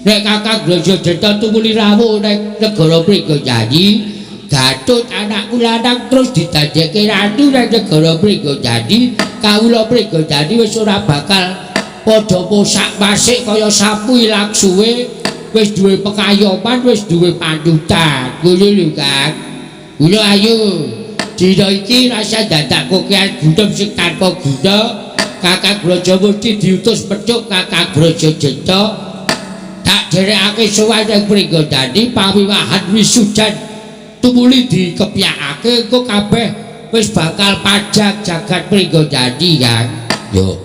Nek Kakang Brajadanta tumuli rawuh ning negara Pringgondani, Gatut anakku lanang terus didadekake ratu ning negara Pringgondani. Kawula Pringgondani wis ora bakal padha posak masik kaya sapu ilang suwe, wis duwe pekayoman, wis duwe pandutan. Ngono lho Kang. Kula ayo dina iki rasa dadak kokean gudem sing tanpa guna. Kakang Brajamukti diutus petuk Kakang Brajadanta derekake sowan ing Pringgondani pawiwahan wisudan tumuli dikepyakake kok kabeh wis bakal pajak jagat Pringgondani Kang. Yo.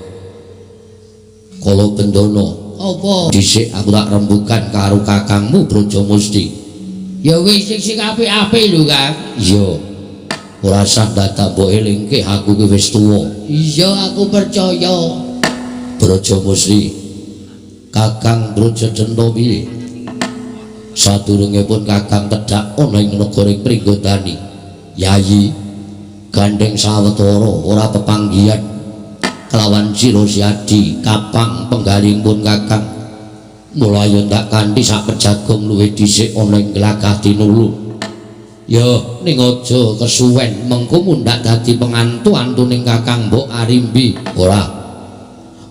Kala Bendana. Apa? Dhisik aku tak rembugan karo kakangmu Brajamusti. Ya wis sing apik-apik lho Kang. Iya. Ora usah dadak mbok elingke aku ki wis tuwa. Iya aku percaya. Brajamusti. Kakang Brajadanta piye? Sadurungipun Kakang tedhak ana ing negara Pringgondani, Yayi gandeng sawetara ora pepanggihan kelawan Sira Yadi kapang penggalingipun Kakang. Mula yo ndak kanthi sak pejagong luwih dhisik ana ing glagah tinulu. Yo ning aja kesuwen mengko mundak dadi pengantu-antuning Kakang Mbok Arimbi. Ora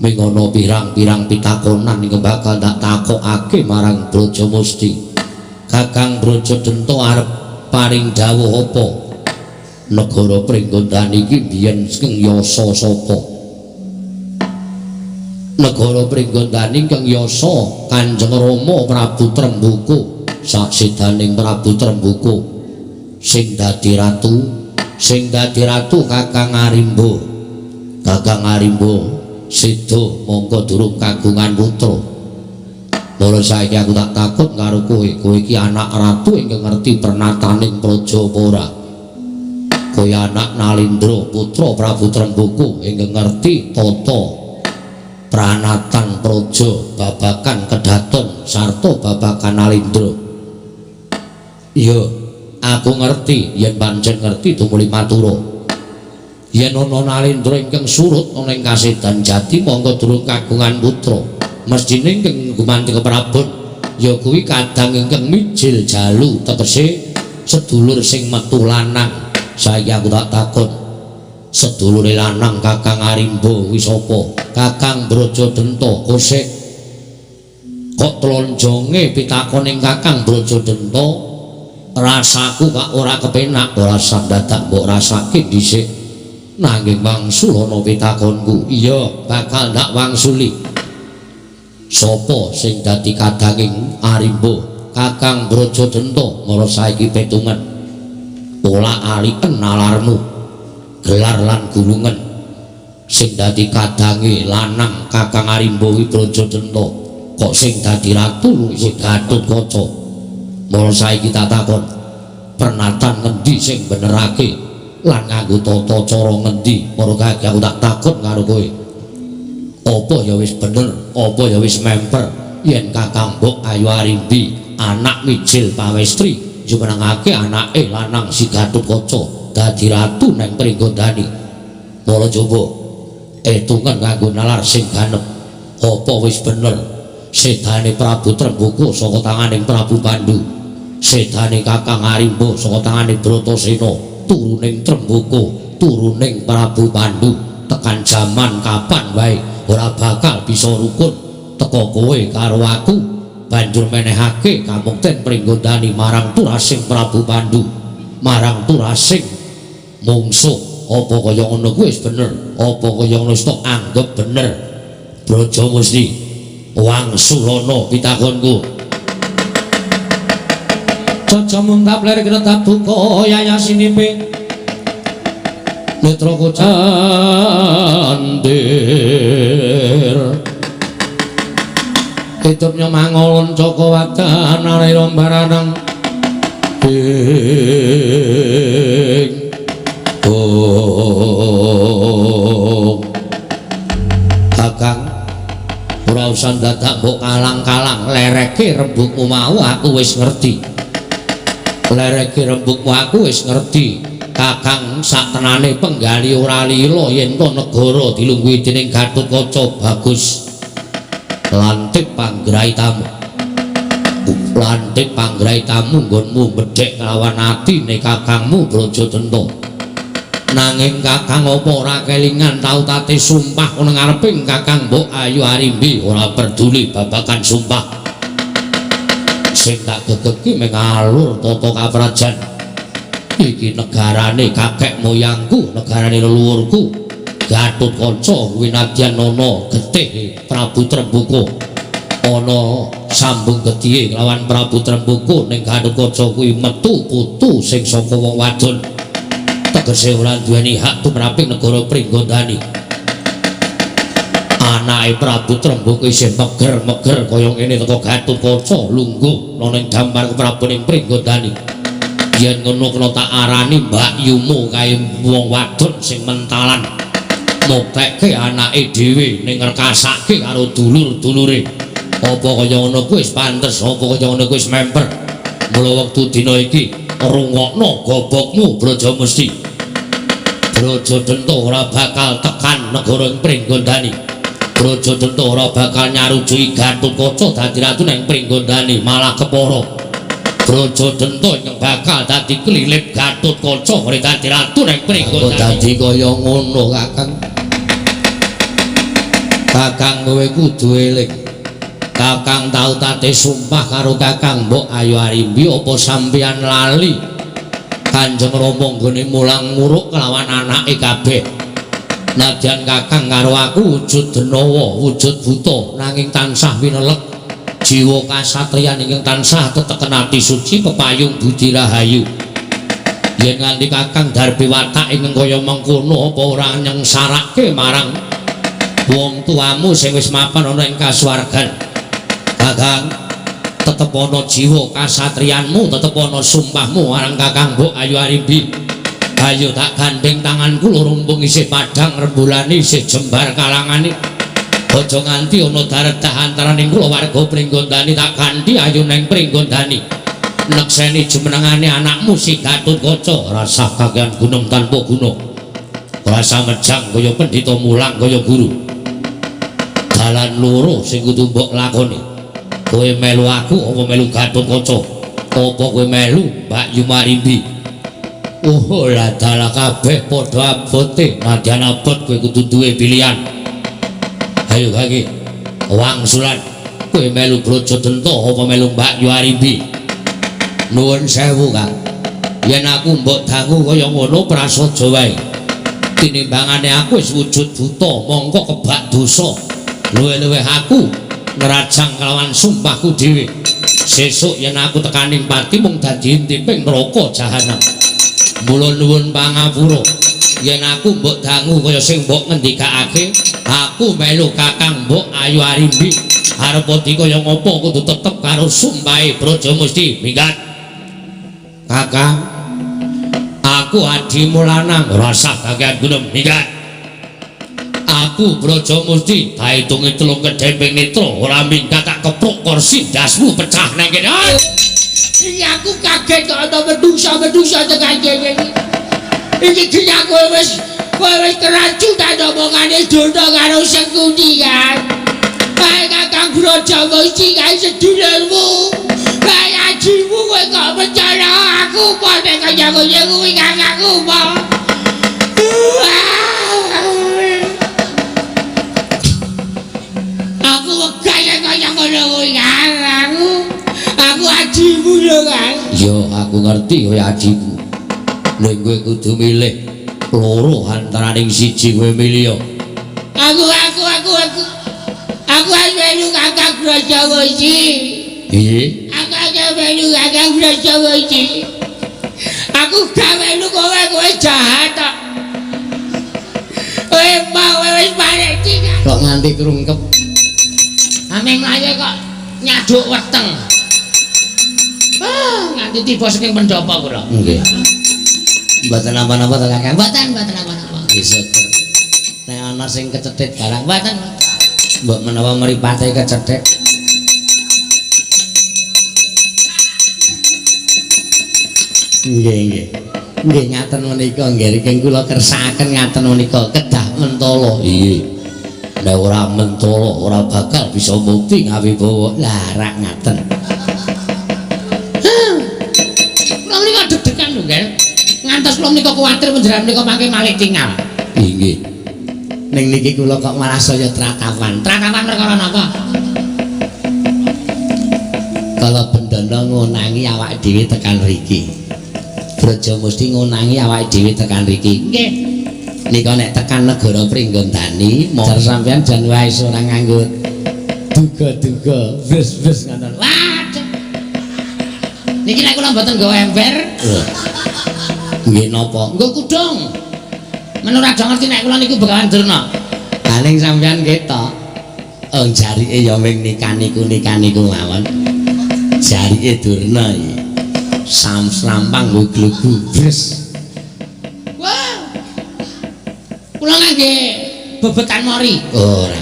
mengono pirang-pirang pitakonan ing bakal tak takokake marang Brajamusti. Kakang Brajadanta arep paring dawuh apa? Negara Pringgondani iki biyen sing yasa sapa? Negara Pringgondani kang yasa Kanjeng Rama Prabu Trembuku, saksidaning Prabu Trembuku sing dadi ratu Kakang Arimba. Kakang Arimba Sido mongko durung kagungan putra. Mula saiki aku tak takut karo kowe iki anak ratu ingkang ngerti pernataning praja apa ora. Kowe anak Nalindra putra Prabu Trembuku ingkang ngerti tata pranatan praja, babakan kedaton sarta babakan Nalindra. Iya, aku ngerti, yen pancen ngerti tumuli matura. Yen ana Nalindra ingkang surut ana ing Kasedan Jati monggo durung kagungan putra, mestine ingkang gumanti keprabon ya kuwi kadang ingkang mijil jalu, tegese sedulur sing metu lanang. Saiki aku tak takon, sedulure lanang Kakang Arimba kuwi sapa? Kakang Brajadanta Kosek kok tlonjonge pitakoning Kakang Brajadenta rasaku kak ora kepenak ora sandadak mbok rasake dhisik nanging wangsul ana pitakonku iya bakal ndak wangsuli sapa sing dadi kadanging Arimba Kakang Brajadenta mara saiki petungan pola aliken nalarmu gelar lan gulungan sing dadi kadange lanang Kakang Arimba Brajadenta kok sing dadi ratu sing Gatotkaca mara saiki tak takon pernatan ngendi sing benerake lan nganggo tata cara ngendi mara kaki aku tak takon karo kowe apa ya wis bener apa ya wis memper yen Kakang Mbok Ayu Arimbi anak mijil pawestri jumenengake anake lanang si Gatotkaca dadi ratu nang Pringgondani mara coba etungan kanggo nalar sing ganep apa wis bener sedane Prabu Tremboko saka tanganing Prabu Pandhu sedane Kakang Arimba saka tanganing Bratasena turuning Tremboko turuning Prabu Pandhu tekan jaman kapan wae ora bakal bisa rukun teko kowe karo aku banjur menehake kamukten Pringgondani marang turasing Prabu Pandhu marang turasing mungsuh apa kaya ngono kuwi wis bener apa kaya ngono wis tok anggap bener Brajamusti wangsulana pitakonku Caca mungkap lir kretap buka yayasinipe netra kocandir hitupnya mangolon coko wakan arai rombaranang ding Kakang ora usah dadak mbok kalang-kalang lereke rembugmu mau aku wis ngerti lereke rembugmu aku wis ngerti Kakang saktenane penggali ora lila yen to negara dilungguhi dening Gatotkaca bagus lantik panggraitamu lantik panggraitamu nggonmu bedhek kelawan atine kakangmu Brajadenta nanging Kakang apa ora kelingan tau tate sumpah ana ngareping Kakang Mbok Ayu Arimbi ora peduli babagan sumpah sing tak gegeki mengalur tata kaprajan iki negarane kakek moyangku negarane leluhurku Gatotkaca winadyan ana getih Prabu Tremboko ana sambung getihe lawan Prabu Tremboko ning Gatotkaca kuwi metu putu sing saka wong wadon tegese ora duweni hak tumraping negara Pringgondani anake Prabu Tremboko isih meger-meger kaya ngene teko Gatotkaca lungguh ana ning damar keprabuning Pringgondani yen ngono kena tak arani Mbak Yumu kae wong wadon sing mentalan mopeke anake dhewe ning ngrekasake karo dulur-dulure apa kaya ngono kuwi wis pantes apa kaya ngono kuwi wis memper mula wektu dina iki rungokno gobokmu Brajamusti Brajadenta ora bakal tekan negara Pringgondani Brajadenta ora bakal nyarujuki Gatotkaca dadi ratu ning Pringgondani malah kepara Brajadenta yang bakal dadi kelilip Gatotkaca ora dadi ratu ning Pringgondani dadi kaya ngono Kakang Kakang kowe kudu eling Kakang tau tate sumpah karo Kakang Mbok Ayu Arimbi apa sampeyan lali Kanjeng Rama nggone mulang muruk kelawan anake kabeh nadyan Kakang karo aku wujud denawa wujud buta nanging tansah winelek jiwa kasatriyan ingkang tansah teteken ati suci pepayung budi rahayu yen nganti Kakang darbe watak ingkang kaya mengkono apa ora nyengsarake marang wong tuamu sing wis mapan ana ing kasuwargan Kakang tetep ana jiwa kasatriyanmu tetep ana sumpahmu marang Kakang Mbok Ayu Arimbi ayo tak gandeng tanganku loro mumpung isih padhang rembulane isih jembar kalangane aja nganti ana daredah antaraning kula warga Pringgondani tak ganti ayo neng Pringgondani nekseni jumenengane anakmu si Gatotkaca rasa kagian gunung tanpa gunung rasa mejang kaya pendhita mulang kaya guru dalan loro sing kudu mbok lakoni kowe melu aku apa melu Gatotkaca apa kowe melu Mbak Yu Arimbi oh lah dalah kabeh padha abote nadyan abot kowe kudu duwe pilihan ayo kaki wangsulan Kowe melu Brajadenta apa melu Mbak Yu Arimbi? Nuwun sewu, Kang. Yen aku mbok dangu kaya ngono prasaja wae. Tinimbangane aku wis wujud buta, mongko kebak dosa. Luwih-luwih aku ngerajang kelawan sumpahku dhewe. Sesuk yen aku tekaning pati mung dadi intiping neraka jahanam. Mula nuwun pangapura. Yen aku mbok dangu kaya sing mbok ngendikake, aku melu Kakang Mbok Ayu Arimbi. Arep kaya ngopo kudu tetep karo sumpahe Brajamusti. Minggat. Kakang, aku adimu lanang rasa kakean gunem. Minggat. Aku Brajamusti kaitunge telung kedemping netra ora minggat tak kepruk kursi dasmu pecah nang kene. Iki aku kaget kok ana menungsa tekan kene. Iki kaya kowe wis keracunan omongane Dona karo Sengkuni kan. Kae Kakang Brajamusti kae sedulurmu. Kae ajimu kowe kok percaya aku padha kaya kowe kuwi kakangku po. Aku kaya ngono kuwi kan. Aku ajimu lho kan. Yo aku ngerti kowe ajimu. Nek kowe kudu milih loro antaraning siji kowe milih. Aku melu Kakang Brajamusti. Piye? Aku melu Kakang Brajamusti. Aku gak melu kowe jahat tok. Kowe mau wis balik iki. Kok nganti krungkep. Ameng mlayu kok nyaduk weteng. Nganti tiba saking pendopo kula. Nggih. Mboten napa-napa to Kakang? Mboten napa-napa. Nggih syukur. Nek ana sing kecethit barang mboten. Mbok menawa mripate kecethit. Nggih. Nggih ngaten menika nggih kula kersakaken ngaten menika kedah mentala. Iya. Nek ora mentala ora bakal bisa mukti ngawibawa. Lah rak ngaten. Kula menika deg-degan lho, Nggih. Ngantos kula menika kuwatir panjenengan menika mangke malih tinggal. Nggih. Ning niki kula kok malah saya tratapan. Tratapan perkara napa? Kala Bendana ngonangi awake dhewe tekan mriki. Brajamusti ngonangi awake dhewe tekan mriki. Nggih. Nika nek tekan negara Pringgondani, motor sampean jan wae ora nganggo duga-duga, wis ngono. Waduh. Niki nek kula mboten nggawa ember. Nggih napa? Nggo kudung. Menurut aja ngerti nek kula niku Begawan Durna. Paling sampean ketok. Oh jarike ya ming nikah niku mawon. Jarike Durna iki. Sam-slampang glugu bres. Wah. Kula ngangge bebekan mori. Ora.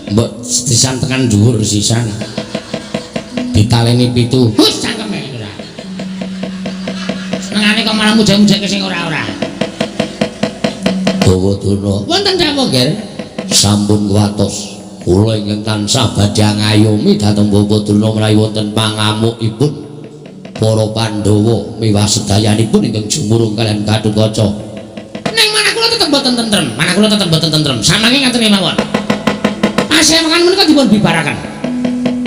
Mbok sisan tekan dhuwur sisan. Ditaleni 7. Hus cangkeme ora. Senengane kok malah muja-mujake sing ora-ora. Dawa Durna. Wonten dawuh, Ger. Sampun kuwatos. Kula ingkang tansah badhe ngayomi dhateng Bapak Durna menawi wonten pangamukipun para Pandhawa miwah sedayanipun ingkang jumurung kaliyan Gatotkaca. Ning manah kula tetep boten tentrem. Samangke ngaten mawon. Pasemangan menika dipun bibaraken.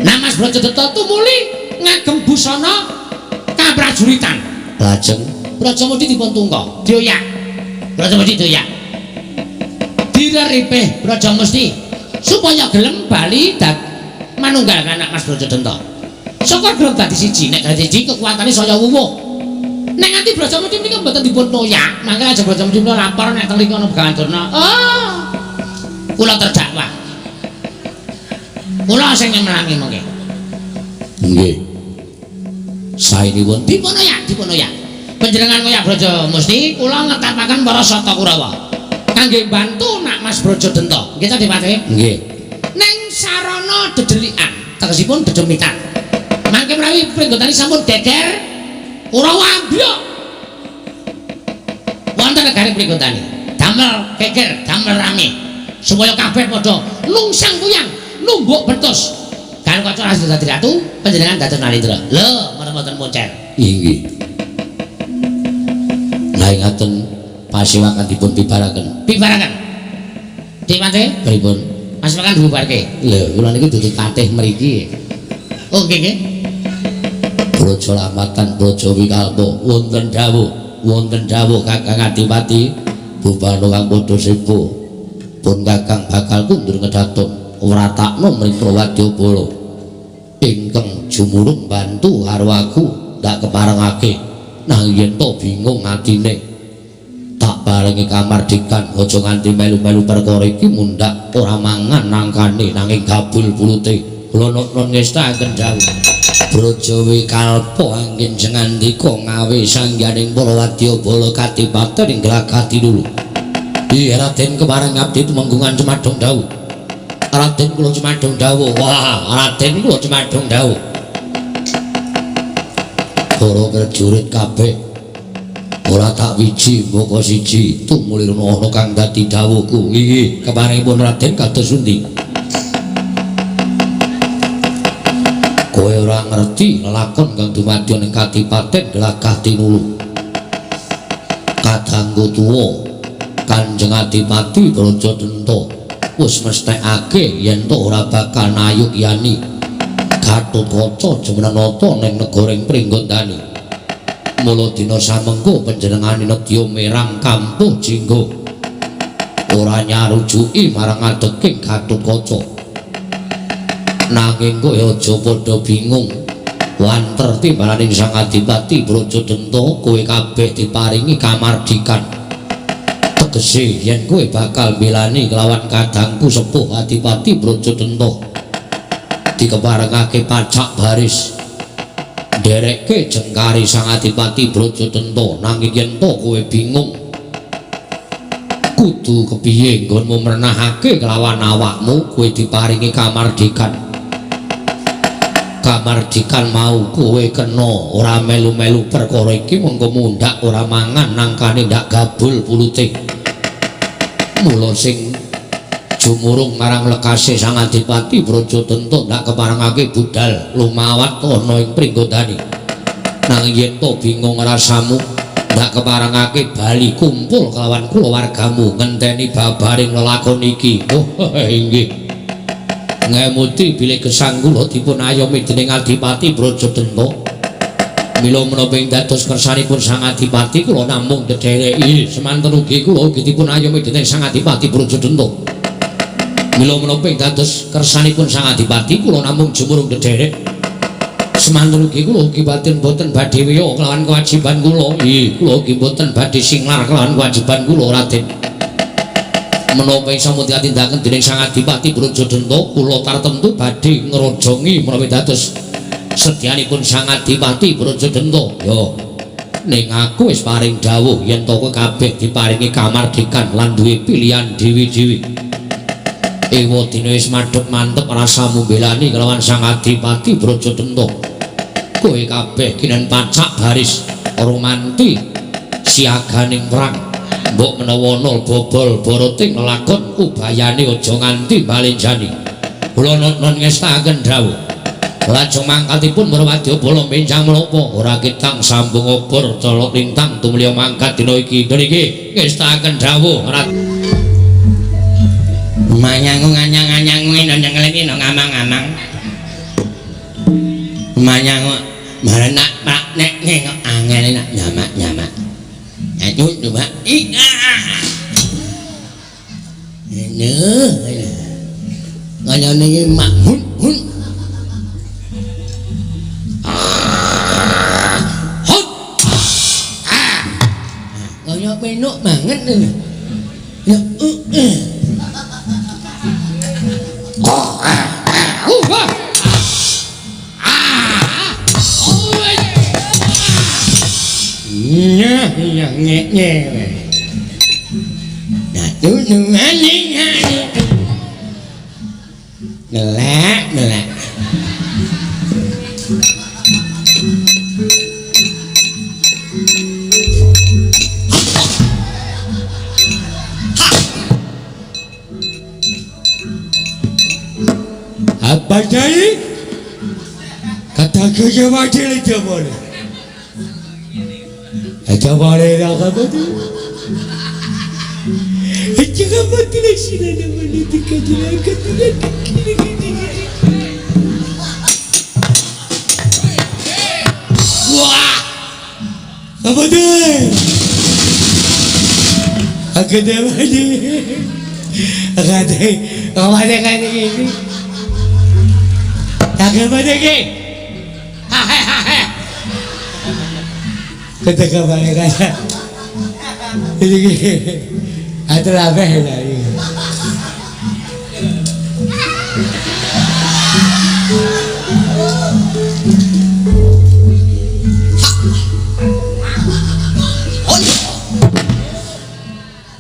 Nah Mas Brajadenta tumuli ngagem busana kaprajuritan. Lajeng Brajamusti dipun tungka, dioyak. Brajamusti dioyak. Direripih Brajamusti supaya gelem bali manunggalkan anak Mas Brajadenta. Saka gelem dadi siji, nek dadi siji kekuatane saya wuwuh. Nek nganti Brajamusti menika mboten dipun toyak, mangke aja Brajamusti menika lapor nek teng rikana Begawan Durna. Oh. Kula terdakwah. Kula sing nyemerangi mengke. Nggih. Saenipun dipun oyak. Panjenengan ngoyak Brajamusti, kula ngetapaken para Sata Kurawa. Kangge bantu nak Mas Brajadenta. Nggih ta, Dipati? Nggih. Ning sarana dedelikan, tegesipun dedemitan. Mangke menawi Pringgondani sampun deger Kurawa ambyuk. Wonten negari Pringgondani, damel geger, damel rame. Supaya kabeh padha lungsang kuyang, numbuk betus. Kan kaca asli dadi ratu, panjenengan dados Narendra. Lho, mboten moncer. Nggih. Lah ngaten Pasiwakan dipun pibaraken. Dipati pripun? Pasekan dibubarke. Lho, kula niki dudu patih mriki. Oh, nggih. Brojo Lamatan Brojo Wikalpa wonten dawuh Kakang Adipati Bupano kang padha sepuh pun Kakang bakal kundur ngedaton wratakno mriko Wadyabala ingkang jumurung bantu karo aku ndak keparengake nang yen to bingung atine tak paringi kamardikan aja nganti melu-melu perkara iki mundhak ora mangan nangkane nanging gabul pulute kula nun ngestaken dawuh Brojo Wikalpa anggen jengandika ngawe sangyaning para Wadyabala katipaten ing glagati dulu. Iya Raden kepareng abdi tumenggungan Cemadung dawuh. Raden kula Cemadung dawuh. Wah, Raden kula Cemadung dawuh. Para prajurit kabeh ora tak wiji mboko siji tumulirna ana kang dadi dawuhku. Nggih, keparengipun Raden kados pundi? Kowe ora ngerti lakon kang dumadya ning Kadipaten Glagah Tinulu. Kadangku tuwa Kanjeng Adipati Brajadenta wis mesthekake yen to ora bakal nayukyani Gatotkaca jemenenata ning negaring Pringgondani. Mula dina samengko panjenengane nedya merang kampuh Jingga. Ora nyarujuki marang adeking Gatotkaca. Nanging kowe aja padha bingung wanter timbalaning Sang Adipati Brajadenta kowe kabeh diparingi kamardikan tegese yen kowe bakal milani kelawan kadangku sepuh Adipati Brajadenta dikeparengake pacak baris nderekke jengkari Sang Adipati Brajadenta nanging yen to kowe bingung kudu kepiye nggonmu mrenahake kelawan awakmu kowe diparingi kamardikan mau kowe kena ora melu-melu perkara iki mengko mundhak ora mangan nangkane ndak gabul pulute mula sing jumurung marang lekase Sang Adipati Brajadenta ndak keparengake budal lumawat ana ing Pringgondani nang yen to bingung rasamu ndak keparengake bali kumpul kelawan kulawargamu ngenteni babaring lelakon iki oh inggih ngemuti bilih gesang kula dipun ayomi dening Adipati Brajadenta mila menapa ing dados kersanipun Sang Adipati kula namung ndedereki semanten ugi kula ugi dipun ayomi dening Sang Adipati Brajadenta mila menapa ing dados kersanipun Sang Adipati kula namung jumurung ndederek semanten ugi kula ugi boten badhe wiya kelawan kewajiban kula nggih kula ugi boten badhe singlar kelawan kewajiban kula Raden menapa ing samudya tindakan dening Sang Adipati Brajadenta kula tartemtu badhe ngrojongi menawi dados sedyanipun Sang Adipati Brajadenta yo ning aku wis paring dawuh yen to kabeh diparingi kamardikan lan duwe pilihan dewi-dewi ewa dina wis madhep mantep rasamu mbelani kelawan Sang Adipati Brajadenta kowe kabeh kinen pacak baris romanti siaganing perang mbok menawa ana bobol boroting lakon ubayane aja nganti balenjani kula nun ngestaken dawuh lajeng mangkatipun Wadyabala menjang menapa ora kitang sambung obor colok lintang tumulya mangkat dina iki niki ngestaken dawuh manyangu nganyang-anyangu nyengleki nang ngamang-amang manyangu marenak pak nek ngek angel nak nyamak-nyamak aduh coba ini nganyang ini mak hun nganyang penuk banget ini iya ngek nah tuh ngelak apa jadi kata kerja wajib itu boleh aja boleh lah kata tu Jangan mati lah sila nama ni dikajilakan. Wah! Apa dah? Aku dah mati. Aku mati kan ini. Aku mati kan. Kata kembali kata. Ini ada apa lagi?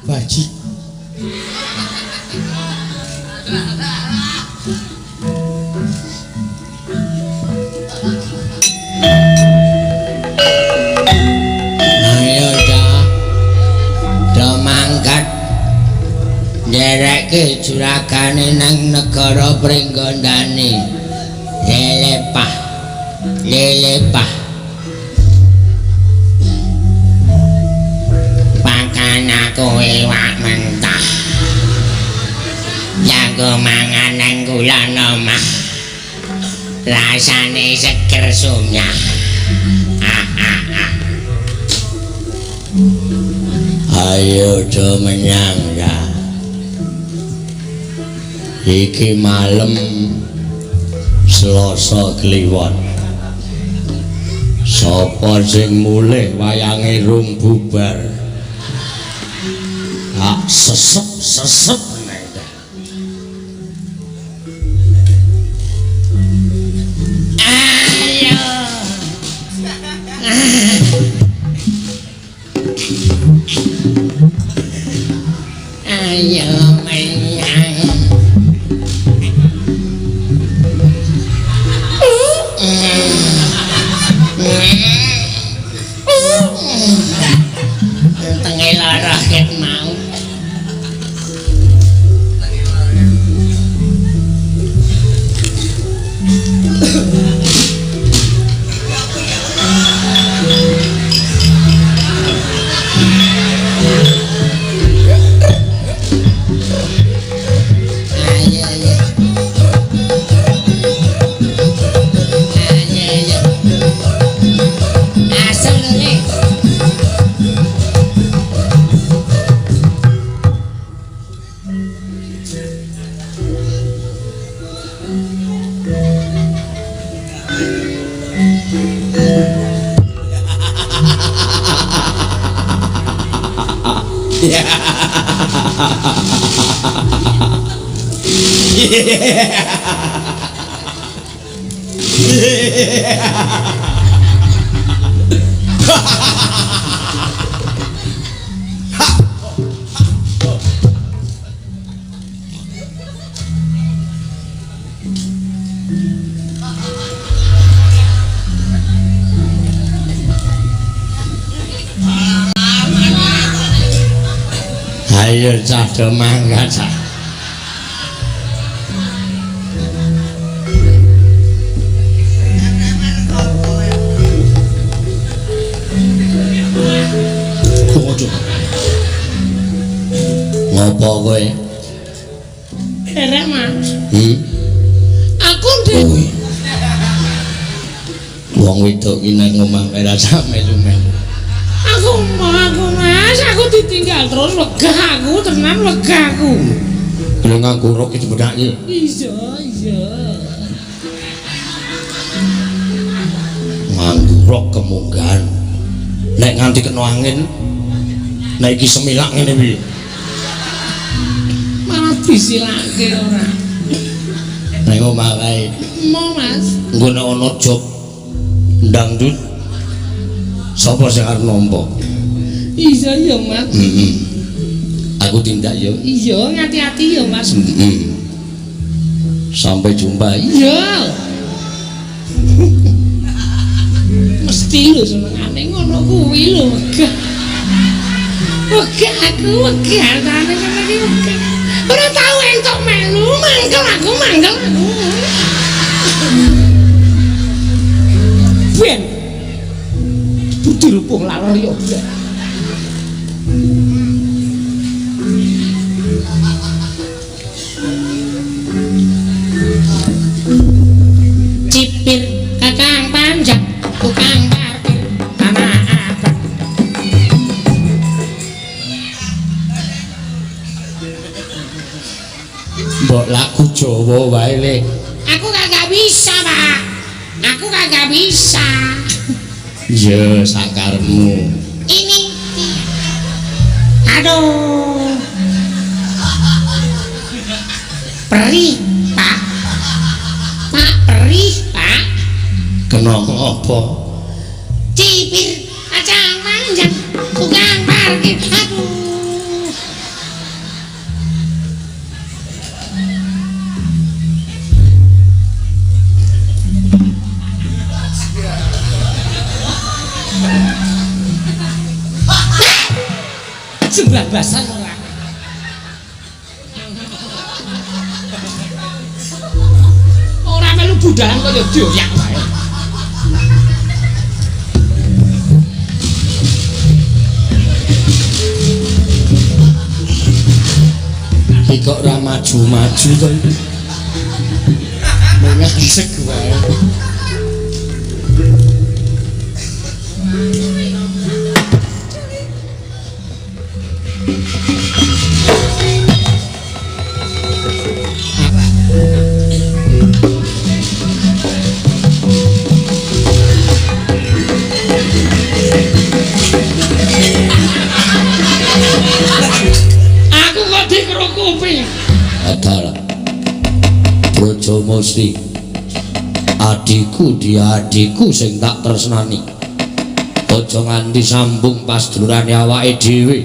Baci. Ndereke juragane nang negara Pringgondani. Lelepah. Makan aku iwak mentah. Jago mangan nang kula omah. Rasane seger sumyah. Ayo do menyang ya. Iki malam Selasa Kliwon. Sapa sing mulih wayange rung bubar. Sesep ayo menyang. Tengah lara ket mau. Ayo cah do mangkat cah. Ngopo kowe? Erek, Mas. Aku ndek. Wong wedok ki nang omah ora samelu-melu. Aku Mas, aku ditinggal terus wegah aku, tenan wegah aku. Lha nganggo rok iki bedake. Iya. Nganggo rok kemunggan. Nek nganti kena angin, nek iki semilak ngene piye? Malah disilake ora. Nek omah kae. Mau, Mas. Engko nek ana job ndangdut sapa sing arep nampa? Iya, Mas. Aku tindak ya. Iya, hati-hati ya, Mas. Sampai jumpa. Iya. Mesti lho senengane ngono kuwi lho, wegah. Wegah aku, wegah tane kene iki wegah. Ora tau entuk melu, mangkel aku. Ben. Dirupung lara ya. bisa. Ya sakarmu. Ini aduh perih Pak, perih Pak. Kena apa? Cipir kacang panjang tukang parkir. Aduh jembabasan orang. Orang melu budalan kaya dioyak wae. Iki kok ora maju-maju to iki. Ngesek wae. Aku kok dikerukupi. Adalah Brojo Musti, adikku dia adikku sing tak tresnani. Aja nganti sambung pasdulurane awake dhewe.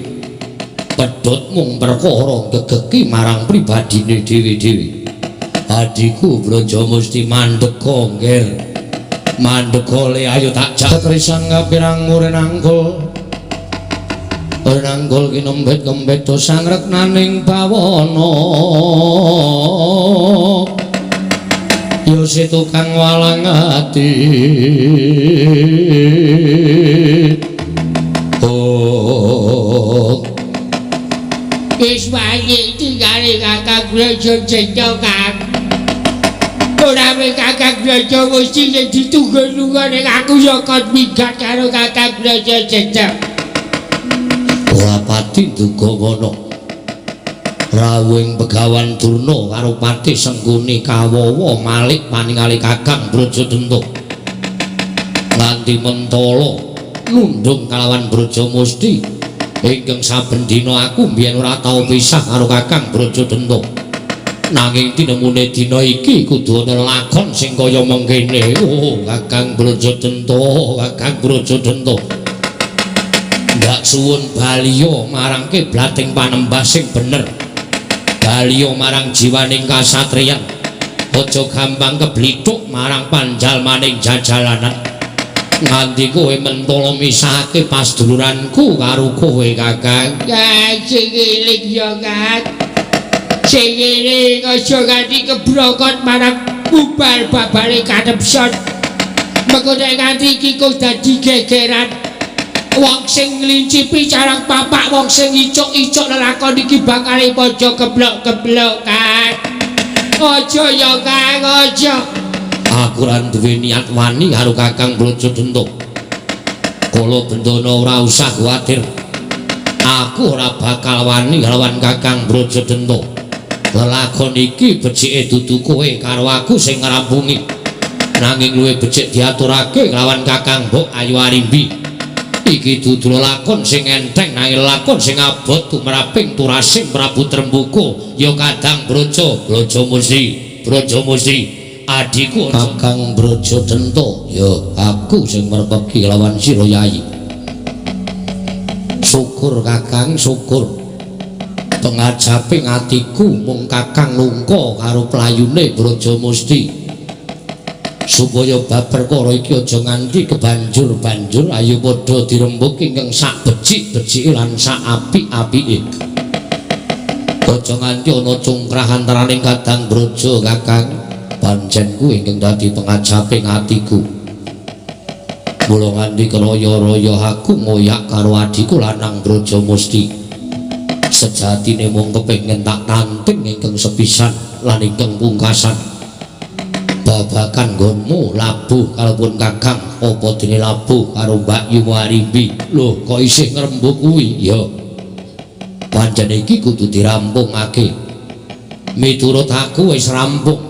Pedhot mung perkara gegeki marang pribadine dhewe-dhewe. Adikku Brojo Musti mandeka ngger. Mandeka le ayo tak jak krisan kapirang muren angkul. Renanggul kinembet-kembet dosang reknaning bawana. Yo si tukang walang ati. Oh, Wis wae tinggali Kakang Brojo Cendra Kang. Ora mung Kakang Brojo mesti nek ditunggu-tunggu nek aku ya kon minggat karo Kakang Brojo Cendra. ora pati duga ngono. Rawuhing Begawan Durna karo Patih Sengkuni Kawawa malik paningali Kakang Brajadenta. Nganti mentala nundung kalawan Brojo Musti ingkang saben dina aku mbiyen ora tau pisah karo Kakang Brajadenta. Nanging tinemune dina iki kudu ana lakon sing kaya mengkene. Oh, Kakang Brajadenta, Kakang Brajadenta. Ndak suwun baliya marang kiblating panembah sing bener. Baliya marang jiwaning kasatriyan. Aja gampang keblithuk marang panjalmaning jajalanan. Nganti kowe mentala misahake pasduluranku karo kowe, Kakang. Sing eling ya, Kang. Sing eling aja nganti kebrokot marang bubal babale kadepson. Mengko nek nganti iki kok dadi gegeran. Wong sing nglincipi carang papak, wong sing icuk-icuk lelakon iki bakal padha keblok-keblok, Kang. Aja ya, Kang, aja. Aku ora duwe niat wani karo Kakang Brajadenta. Kala Bendana ora usah kuwatir. Aku ora bakal wani lawan Kakang Brajadenta. Lelakon iki becike dudu kowe karo aku sing ngrampungi. Nanging luwih becik diaturake lawan Kakang Mbok Ayu Arimbi. Iki dudu lakon sing enteng nanging lakon sing abot tumraping turasing Prabu Trembuka ya Kadang Brojo Musti adikku Kakang Brajadenta ya aku sing merpeki lawan sira Yayi. Syukur Kakang, syukur pengajaping atiku mung Kakang lungka karo playune Brojo Musti. Supaya bab perkara iki aja nganti kebanjur-banjur ayo padha dirembuk ingkang sak becik-becike lan sak apik-apike. Aja nganti ana cungkrah antaraning Kadang Brojo, Kakang. Pancen kuwi ingkang dadi pengajaping atiku. Mula nganti kraya-raya aku ngoyak karo adhiku lanang Brojo Musti. Sejatine mung kepengin tak tanting ingkang sepisan lan ingkang pungkasan. Babakan nggonmu labuh kalaupun Kakang apa dene labuh karo Mbak Yu Arimbi. Lho kok isih ngrembug kuwi ya. Pancen iki kudu dirampungake. Miturut aku wis rampung.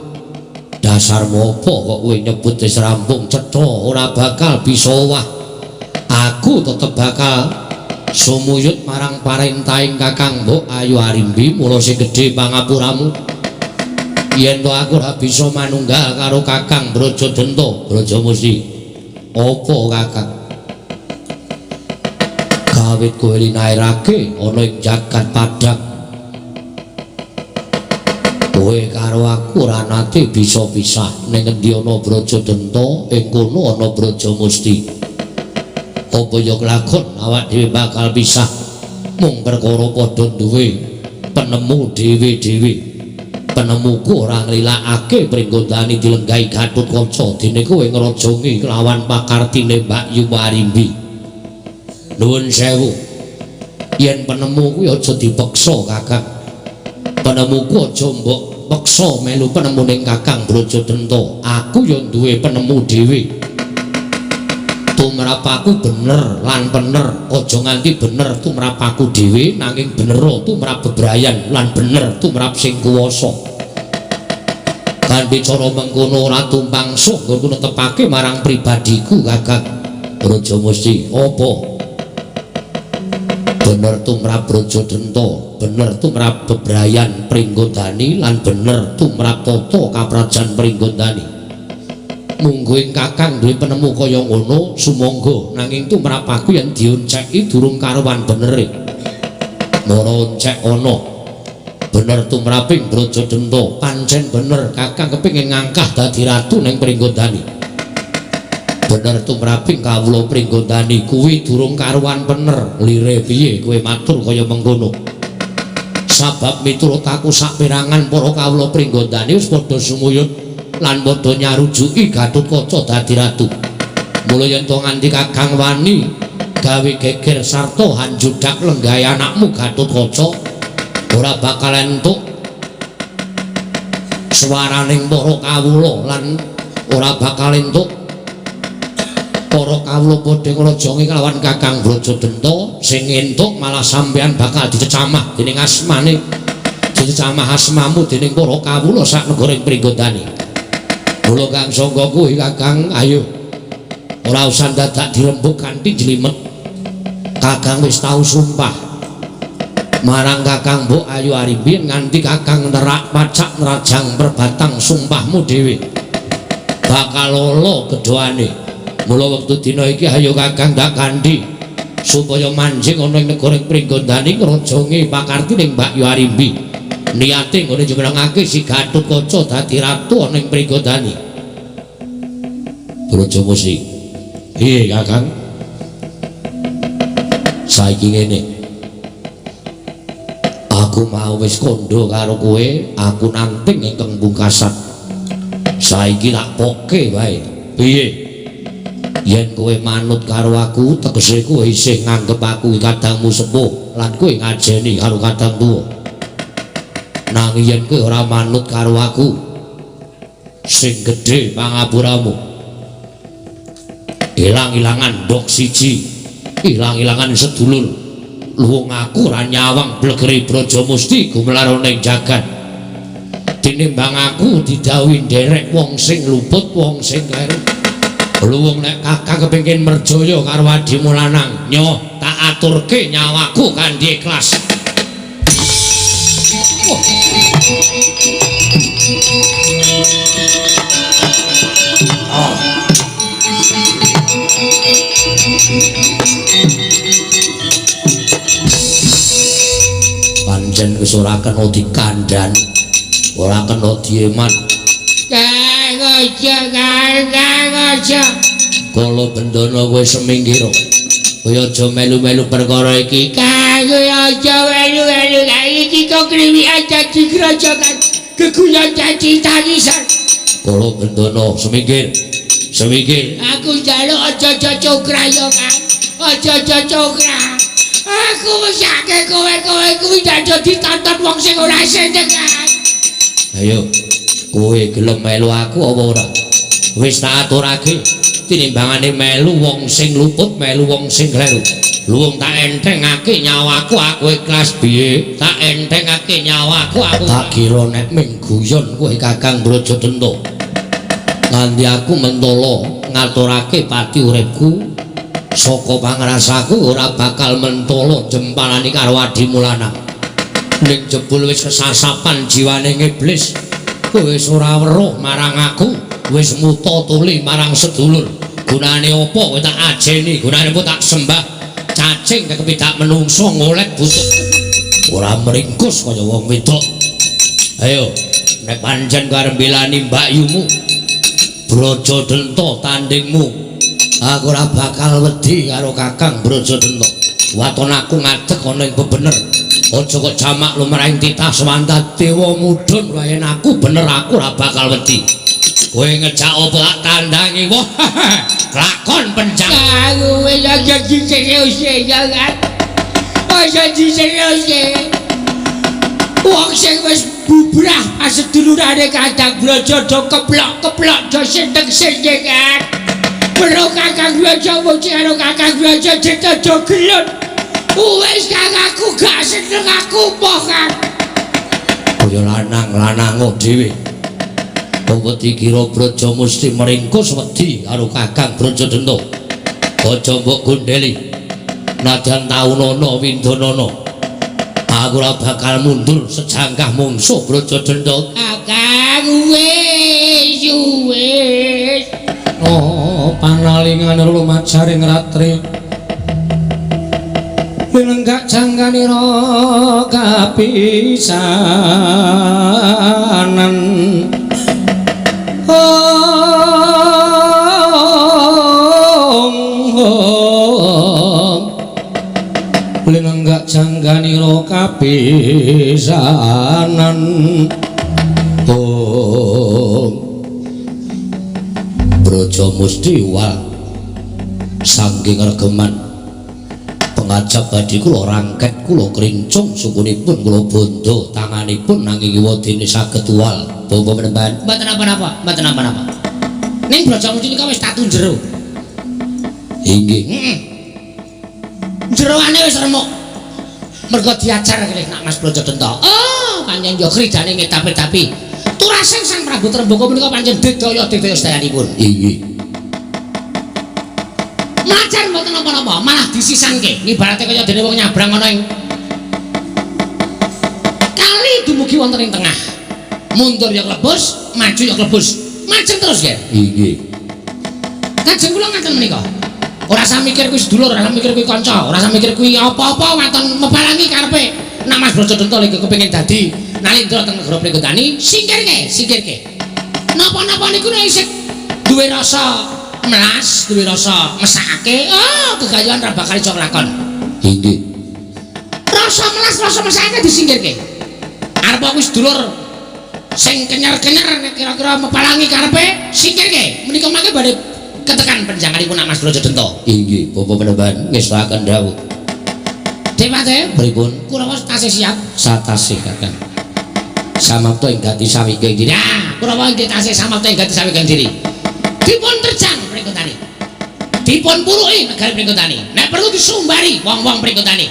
Dasarmu apa kok kowe nyebut wis rampung cetha ora bakal bisa owah. Aku tetep bakal sumuyut marang parentahing Kakang Mbok Ayu Arimbi mula sing gedhe pangapuramu. Yen to aku ora bisa manunggal karo Kakang Brajadenta, Brajamusti. Apa Kakang? Kawit kowe linairake ana ing jagat Padang. Kowe karo aku ora nate bisa pisah ning endi ana Brajadenta, ing kono ana Brajamusti. Apa ya kelakon awak dhewe bakal pisah mung perkara padha duwe penemu dhewe-dhewe. Penemuku ora nglilakake pringgondani dilenggahi Gatotkaca dene kowe ngrajongi kelawan pakartine Mbak Yu Arimbi. Nuwun sewu. Yen penemu kuwi aja dipeksa, Kakang. Penemuku aja mbok peksa melu penemuning Kakang Brajadenta. Aku ya duwe penemu dhewe. Tumrap aku bener lan bener, aja nganti bener tumrap aku dhewe nanging bener tumrap bebrayan lan bener tumrap sing kuwasa. Kanthi cara mengkono ora tumpang suh nggo netepake marang pribadiku Kakang Brajamusti. Apa? Bener tumrap Brajadenta, bener tumrap bebrayan Pringgondani lan bener tumrap tata kaprajan Pringgondani. Munggo ing Kakang duwe penemu kaya ngono sumangga nanging tumrap aku yen dionceki durung karuan benere. Mara oncek ana bener tumraping Brajadenta pancen bener Kakang kepengin ngangkah dadi ratu ning Pringgondani. Bener tumraping kawula Pringgondani kuwi durung karuan bener. Lire piye kowe matur kaya mengkono? Sabab miturut aku saperangan para kawula Pringgondani wis padha sumuyut lan padha nyarujuki Gatotkaca dadi ratu. Mula yen to nganti Kakang wani gawe geger sarta hanjudak lenggahe anakmu Gatotkaca ora bakal entuk swaraning para kawula lan ora bakal entuk para kawula padha ngrajongi kelawan Kakang Brajadenta. Sing entuk malah sampean bakal dicecamah dening asmane, dicecamah asmamu dening para kawula sak negara Pringgondani. Mula Kang Sangga kuwi Kakang, ayo ora usah dadak dirembuk kanthi jlimet. Kakang wis tau sumpah marang Kakang Mbok Ayu Arimbi nganti Kakang nerak pacak nerajang perbatang sumpahmu dhewe bakal lolo kedoane. Mula wektu dina iki ayo Kakang dak kanthi supaya manjing ana ing negara Pringgondani ngrajongi pakartining Mbak Yu Arimbi. Niate ngene jumenengake si Gatotkaca dadi ratu ana ing Pringgondani. Brajamusti. Piye Kakang? Saiki ngene. Aku mau wis kandha karo kowe, aku nanting ingkang pungkasan. Saiki tak poke wae. Piye? Yen kowe manut karo aku, tegese kowe isih nganggep aku kadangmu sepuh lan kowe ngajeni karo kadang tuwa. Nanging yen kowe ora manut karo aku, sing gedhe pangapuramu. Ilang-ilangan ndok siji, ilang-ilangan sedulur. Luwung aku ora nyawang blegeri Brajamusti gumelar ning jagat. Tinimbang aku didhawuhi nderek wong sing luput, wong sing kleru. Luwung nek Kakang kepengin merjaya karo adimu lanang, nyoh tak aturke nyawaku kanthi ikhlas. Pancen wis ora kena dikandhani, ora kena dieman. Kang aja. Kala bendana kowe semingkira. Kowe aja melu-melu perkara iki. Kang aja melu-melu iki kok kriwi aja digrojokan. Geguyon janji tangisan. Kala bendana semingkir. Semingkir. Aku njaluk aja cokra yo Kang. Aja cokra. Aku wis akeh kowe kuwi dadi ditonton wong sing ora seneng. Ayo, kowe gelem melu aku apa ora? Wis tak aturake tinimbangane melu wong sing luput, melu wong sing kleru. Luwung tak entengake nyawaku, aku ikhlas piye? Tak entengake nyawaku, aku tak kira nek ming guyon kowe Kakang Brajadenta. nganti aku mentolo ngaturake pati uripku saka pangrasaku ora bakal mentolo jempalani karo Adi Mulana ning jebul wis kesasapan jiwane iblis wis ora weruh marang aku wis muta tuli marang sedulur gunane apa kowe tak ajeni gunane apa tak sembah cacing kepidak menungso ngolek butut ora meringkus kaya wong wedok ayo nek pancen arep mbelani mbakyumu Brajadenta tandingmu aku ora bakal wedi karo Kakang Brajadenta waton aku ngadeg ana ing bebener aja kok jamak lumrahing titah Swanta Dewa mudhun wae aku bener aku ora bakal wedi kowe ngejak apa tak tandangi wah lakon penjang aku wis jadi serius ya kan jadi serius wong sing wis bubrah pas sedulurane Kakang Brajadanta keplok-keplok do sendek-sendek kan perlu Kakang Brajadanta karo Kakang Brajadanta do gelut wis kakakku gak seneng aku poh kan kaya lanang-lanang dhewe wedi kira Braja mesti meringkus wedi karo Kakang Brajadanta aja mbok gondeli nadyan taunana windanana aku ora bakal mundur sejangkah mungsuh Brajadanta Kakang wis oh panalingan lumajaring ratri Lenggak jangkanira kapisanan Lenggak jangkanira kapisanan Braja Musti wal saking regeman pengajap badhe kula rangket kula krincung sukunipun kula bondo tanganipun nanging wadene saged wal bapa menemban mboten apa-apa ning Braja Musti nika wis tatu jero inggih jeroane wis remuk mergo diajar kalih nak Mas Brajadanta oh pancen yo kridane ngetapi-tapi turasing Sang Prabu Trembaka menika pancen dedaya sedayanipun inggih Macan mboten napa-napa, malah disisangke. Ibarate kaya dene wong nyabrang ana ing kali dumugi wonten ing tengah. Mundur ya klebus, maju ya klebus. Majeng terus ya. Nggih. Kajeng kula ngaten menika. Ora usah mikir kuwi sedulur, ora usah mikir kuwi kanca, ora usah mikir kuwi apa-apa waton mebalangi karepe. Nek Mas Brajadanta lagi kepengin dadi nalindra teng negara Pringgodani, singkirke. Napa-napa niku nek isih duwe rasa melas duwe rasa mesake oh kegayuhan ra bakal iso nglakon inggih rasa melas rasa mesake disingkirke arep aku sedulur sing kenyer-kenyer nek kira-kira mepalangi karepe singkirke menika mangke badhe ketekan panjenenganipun Mas Brajadanta inggih bapa menemban ngestaken dawuh Dewate pripun Kurawa tasih siap satase Kakang samapta ing gati sawigeng diri Kurawa inggih tasih samapta ing gati sawigeng diri dipun terjang Pringgodani dipun puluhi negari Pringgodani nek perlu disumbari wong-wong Pringgodani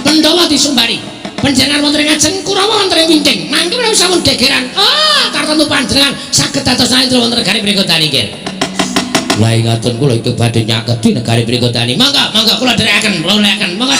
Pandhawa disumbari panjenengan wonten ing ajeng Kurawa wonten ing Winting mangke menawi sampun gegeran kartantu panjenengan saged dados nalindra wonten negari Pringgodani nggih lha ngaten kula iki badhe nyaketi negari Pringgodani mangga kula dherekaken mangga